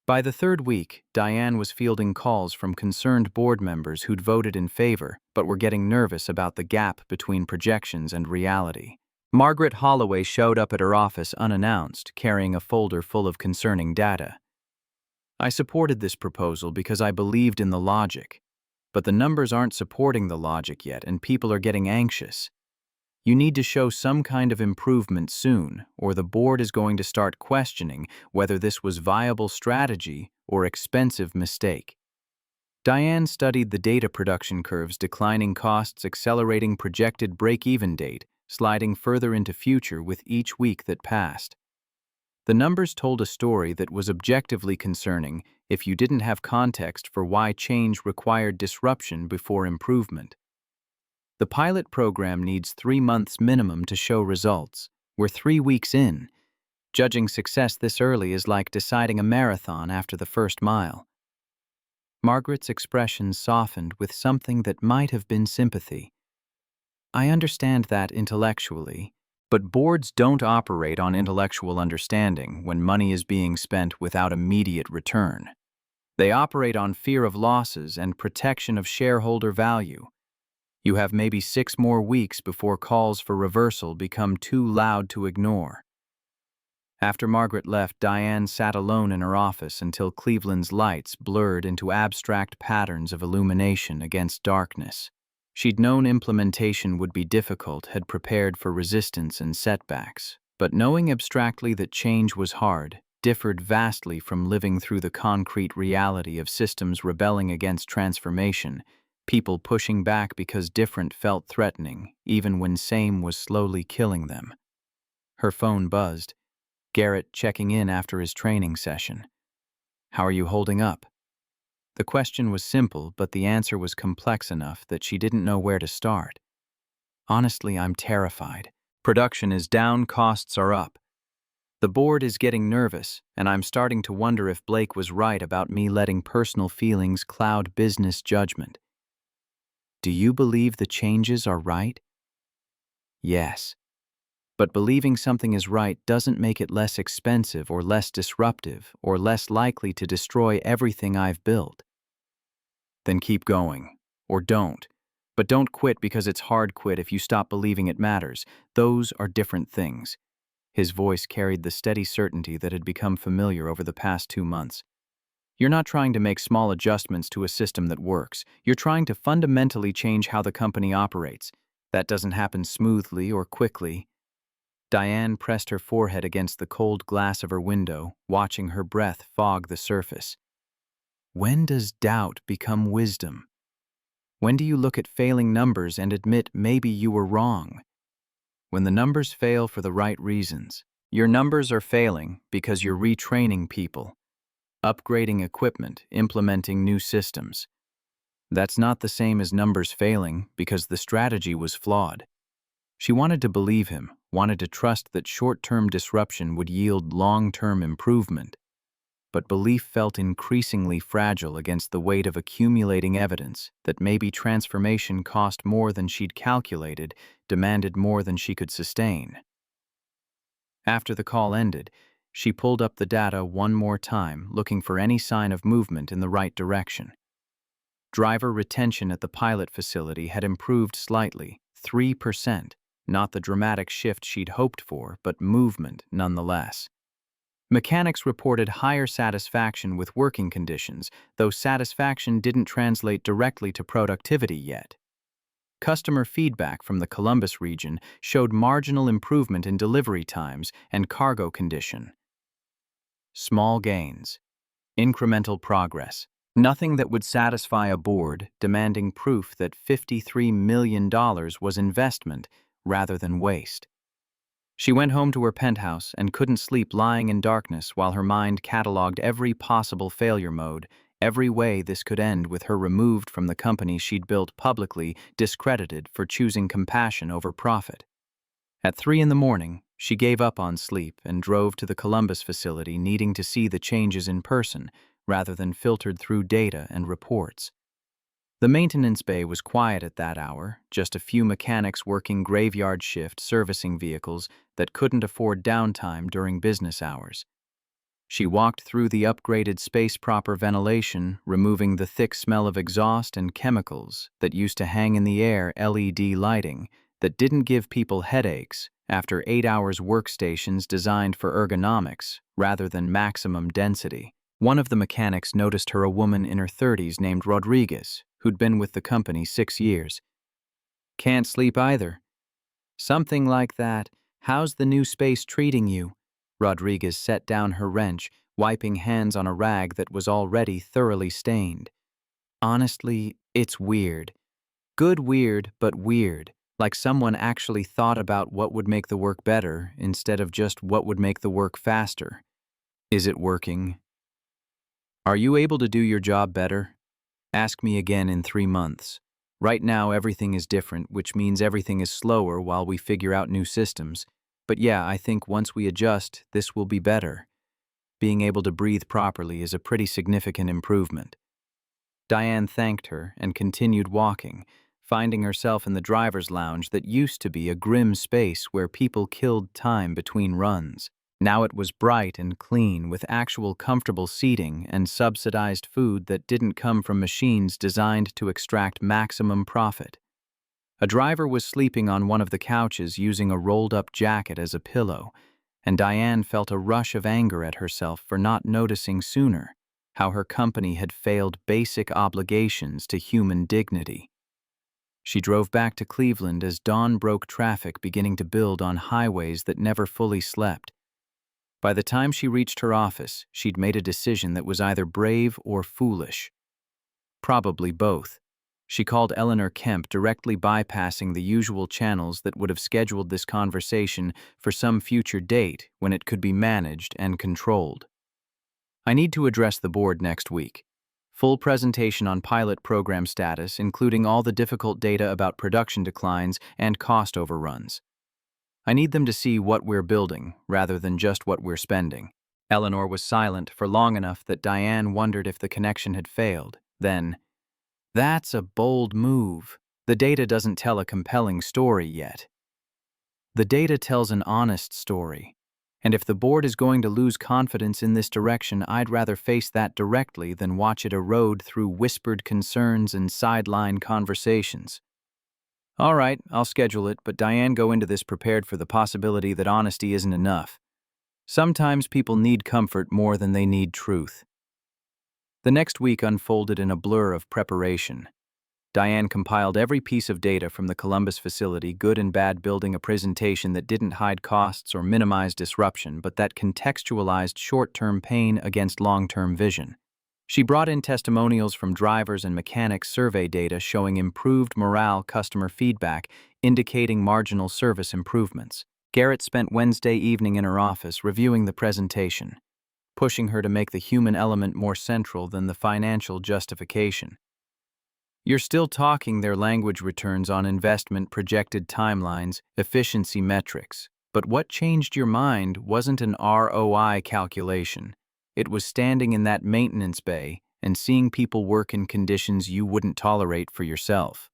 By the third week, Diane was fielding calls from concerned board members who'd voted in favor but were getting nervous about the gap between projections and reality. Margaret Holloway showed up at her office unannounced, carrying a folder full of concerning data. "I supported this proposal because I believed in the logic. But the numbers aren't supporting the logic yet, and people are getting anxious. You need to show some kind of improvement soon, or the board is going to start questioning whether this was viable strategy or expensive mistake." Diane studied the data, production curves, declining costs, accelerating projected break-even date, sliding further into future with each week that passed. The numbers told a story that was objectively concerning if you didn't have context for why change required disruption before improvement. The pilot program needs 3 months minimum to show results. We're 3 weeks in. Judging success this early is like deciding a marathon after the first mile. Margaret's expression softened with something that might have been sympathy. "I understand that intellectually, but boards don't operate on intellectual understanding when money is being spent without immediate return. They operate on fear of losses and protection of shareholder value. You have maybe 6 more weeks before calls for reversal become too loud to ignore." After Margaret left, Diane sat alone in her office until Cleveland's lights blurred into abstract patterns of illumination against darkness. She'd known implementation would be difficult, had prepared for resistance and setbacks, but knowing abstractly that change was hard differed vastly from living through the concrete reality of systems rebelling against transformation, people pushing back because different felt threatening, even when same was slowly killing them. Her phone buzzed. Garrett checking in after his training session. "How are you holding up?" The question was simple, but the answer was complex enough that she didn't know where to start. "Honestly, I'm terrified. Production is down, costs are up. The board is getting nervous, and I'm starting to wonder if Blake was right about me letting personal feelings cloud business judgment." "Do you believe the changes are right?" "Yes. But believing something is right doesn't make it less expensive or less disruptive or less likely to destroy everything I've built." "Then keep going. Or don't. But don't quit because it's hard. Quit if you stop believing it matters. Those are different things." His voice carried the steady certainty that had become familiar over the past 2 months. "You're not trying to make small adjustments to a system that works. You're trying to fundamentally change how the company operates. That doesn't happen smoothly or quickly." Diane pressed her forehead against the cold glass of her window, watching her breath fog the surface. "When does doubt become wisdom? When do you look at failing numbers and admit maybe you were wrong? When the numbers fail for the right reasons. Your numbers are failing because you're retraining people, upgrading equipment, implementing new systems. That's not the same as numbers failing because the strategy was flawed." She wanted to believe him, wanted to trust that short-term disruption would yield long-term improvement. But belief felt increasingly fragile against the weight of accumulating evidence that maybe transformation cost more than she'd calculated, demanded more than she could sustain. After the call ended, she pulled up the data one more time, looking for any sign of movement in the right direction. Driver retention at the pilot facility had improved slightly, 3%. Not the dramatic shift she'd hoped for, but movement nonetheless. Mechanics reported higher satisfaction with working conditions, though satisfaction didn't translate directly to productivity yet. Customer feedback from the Columbus region showed marginal improvement in delivery times and cargo condition. Small gains. Incremental progress. Nothing that would satisfy a board demanding proof that $53 million was investment rather than waste. She went home to her penthouse and couldn't sleep lying in darkness while her mind cataloged every possible failure mode, every way this could end with her removed from the company she'd built publicly, discredited for choosing compassion over profit. At 3 in the morning, she gave up on sleep and drove to the Columbus facility, needing to see the changes in person rather than filtered through data and reports. The maintenance bay was quiet at that hour, just a few mechanics working graveyard shift servicing vehicles that couldn't afford downtime during business hours. She walked through the upgraded space-proper ventilation, removing the thick smell of exhaust and chemicals that used to hang in the air, LED lighting that didn't give people headaches after 8 hours workstations designed for ergonomics rather than maximum density. One of the mechanics noticed her, a woman in her 30s named Rodriguez, who'd been with the company 6 years. "Can't sleep either." "Something like that. How's the new space treating you?" Rodriguez set down her wrench, wiping hands on a rag that was already thoroughly stained. "Honestly, it's weird. Good weird, but weird. Like someone actually thought about what would make the work better instead of just what would make the work faster." "Is it working? Are you able to do your job better? Ask me again in 3 months. Right now everything is different, which means everything is slower while we figure out new systems. But yeah, I think once we adjust, this will be better. Being able to breathe properly is a pretty significant improvement." Diane thanked her and continued walking, finding herself in the driver's lounge that used to be a grim space where people killed time between runs. Now it was bright and clean, with actual comfortable seating and subsidized food that didn't come from machines designed to extract maximum profit. A driver was sleeping on one of the couches using a rolled-up jacket as a pillow, and Diane felt a rush of anger at herself for not noticing sooner how her company had failed basic obligations to human dignity. She drove back to Cleveland as dawn broke, traffic beginning to build on highways that never fully slept. By the time she reached her office, she'd made a decision that was either brave or foolish. Probably both. She called Eleanor Kemp, directly bypassing the usual channels that would have scheduled this conversation for some future date when it could be managed and controlled. "I need to address the board next week. Full presentation on pilot program status, including all the difficult data about production declines and cost overruns. I need them to see what we're building, rather than just what we're spending." Eleanor was silent for long enough that Diane wondered if the connection had failed. Then, "That's a bold move. The data doesn't tell a compelling story yet." "The data tells an honest story. And if the board is going to lose confidence in this direction, I'd rather face that directly than watch it erode through whispered concerns and sideline conversations." "All right, I'll schedule it, but Diane, go into this prepared for the possibility that honesty isn't enough. Sometimes people need comfort more than they need truth." The next week unfolded in a blur of preparation. Diane compiled every piece of data from the Columbus facility, good and bad, building a presentation that didn't hide costs or minimize disruption, but that contextualized short-term pain against long-term vision. She brought in testimonials from drivers and mechanics, survey data showing improved morale, customer feedback indicating marginal service improvements. Garrett spent Wednesday evening in her office reviewing the presentation, pushing her to make the human element more central than the financial justification. "You're still talking," their language returns, "on investment, projected timelines, efficiency metrics. But what changed your mind wasn't an ROI calculation. It was standing in that maintenance bay and seeing people work in conditions you wouldn't tolerate for yourself."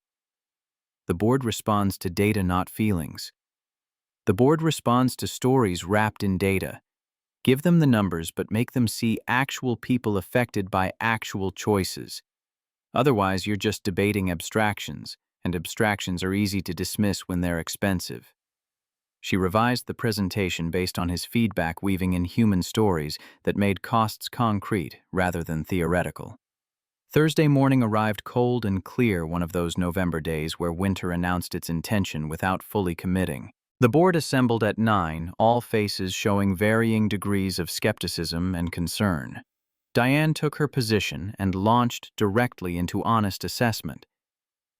The board responds to data, not feelings. The board responds to stories wrapped in data. Give them the numbers, but make them see actual people affected by actual choices. Otherwise, you're just debating abstractions, and abstractions are easy to dismiss when they're expensive. She revised the presentation based on his feedback, weaving in human stories that made costs concrete rather than theoretical. Thursday morning arrived cold and clear, one of those November days where winter announced its intention without fully committing. The board assembled at 9, all faces showing varying degrees of skepticism and concern. Diane took her position and launched directly into honest assessment.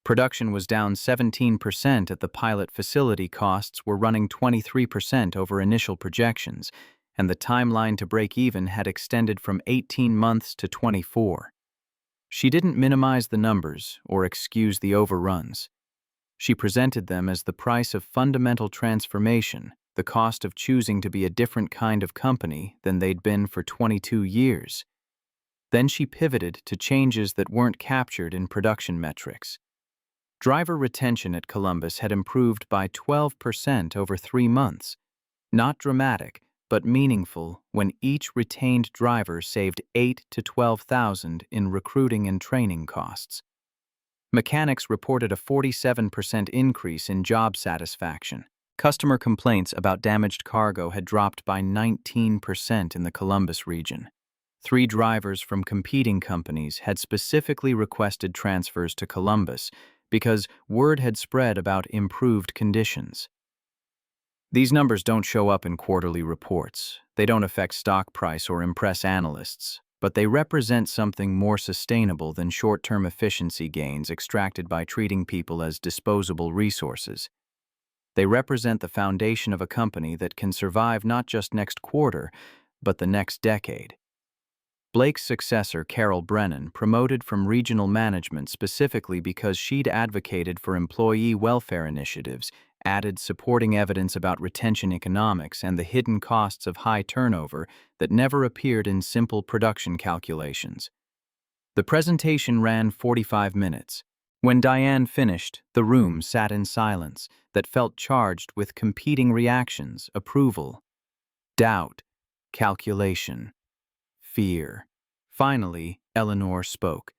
Production was down 17% at the pilot facility. Costs were running 23% over initial projections, and the timeline to break even had extended from 18 months to 24. She didn't minimize the numbers or excuse the overruns. She presented them as the price of fundamental transformation, the cost of choosing to be a different kind of company than they'd been for 22 years. Then she pivoted to changes that weren't captured in production metrics. Driver retention at Columbus had improved by 12% over 3 months. Not dramatic, but meaningful when each retained driver saved $8,000 to $12,000 in recruiting and training costs. Mechanics reported a 47% increase in job satisfaction. Customer complaints about damaged cargo had dropped by 19% in the Columbus region. 3 drivers from competing companies had specifically requested transfers to Columbus because word had spread about improved conditions. These numbers don't show up in quarterly reports. They don't affect stock price or impress analysts, but they represent something more sustainable than short-term efficiency gains extracted by treating people as disposable resources. They represent the foundation of a company that can survive not just next quarter, but the next decade. Blake's successor, Carol Brennan, promoted from regional management specifically because she'd advocated for employee welfare initiatives, added supporting evidence about retention economics and the hidden costs of high turnover that never appeared in simple production calculations. The presentation ran 45 minutes. When Diane finished, the room sat in silence that felt charged with competing reactions: approval, doubt, calculation, fear. Finally, Eleanor spoke.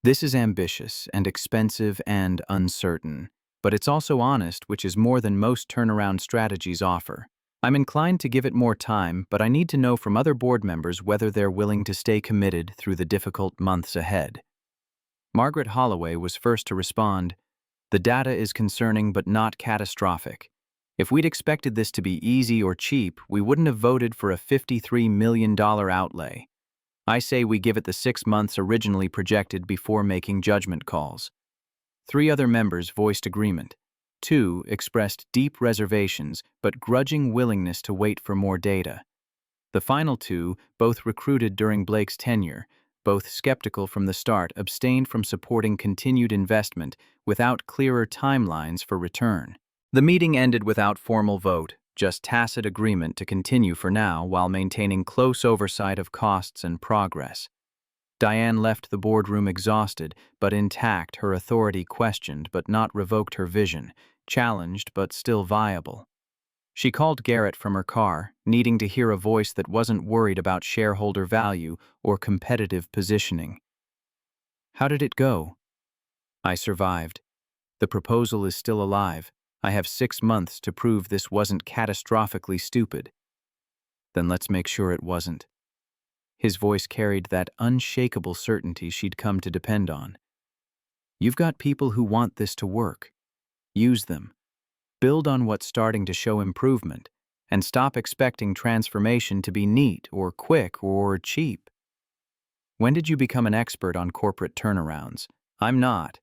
"This is ambitious and expensive and uncertain, but it's also honest, which is more than most turnaround strategies offer. I'm inclined to give it more time, but I need to know from other board members whether they're willing to stay committed through the difficult months ahead." Margaret Holloway was first to respond. "The data is concerning but not catastrophic. If we'd expected this to be easy or cheap, we wouldn't have voted for a $53 million outlay. I say we give it the 6 months originally projected before making judgment calls." 3 other members voiced agreement. 2 expressed deep reservations but grudging willingness to wait for more data. The final 2, both recruited during Blake's tenure, both skeptical from the start, abstained from supporting continued investment without clearer timelines for return. The meeting ended without formal vote, just tacit agreement to continue for now while maintaining close oversight of costs and progress. Diane left the boardroom exhausted but intact, her authority questioned but not revoked, her vision challenged but still viable. She called Garrett from her car, needing to hear a voice that wasn't worried about shareholder value or competitive positioning. "How did it go?" "I survived. The proposal is still alive. I have 6 months to prove this wasn't catastrophically stupid." "Then let's make sure it wasn't." His voice carried that unshakable certainty she'd come to depend on. "You've got people who want this to work. Use them. Build on what's starting to show improvement, and stop expecting transformation to be neat or quick or cheap." "When did you become an expert on corporate turnarounds?" "I'm not.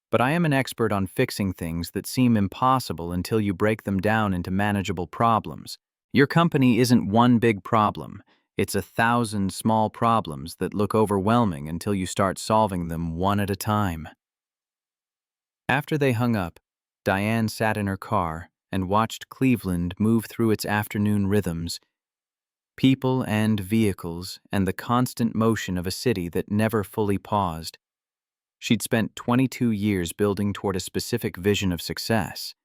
But I am an expert on fixing things that seem impossible until you break them down into manageable problems. Your company isn't one big problem. It's 1,000 small problems that look overwhelming until you start solving them one at a time." After they hung up, Diane sat in her car and watched Cleveland move through its afternoon rhythms. People and vehicles and the constant motion of a city that never fully paused. She'd spent 22 years building toward a specific vision of success.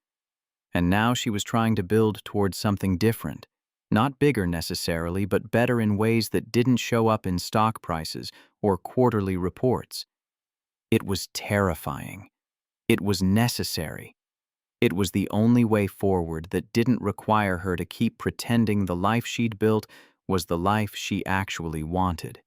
And now she was trying to build towards something different. Not bigger necessarily, but better in ways that didn't show up in stock prices or quarterly reports. It was terrifying. It was necessary. It was the only way forward that didn't require her to keep pretending the life she'd built was the life she actually wanted.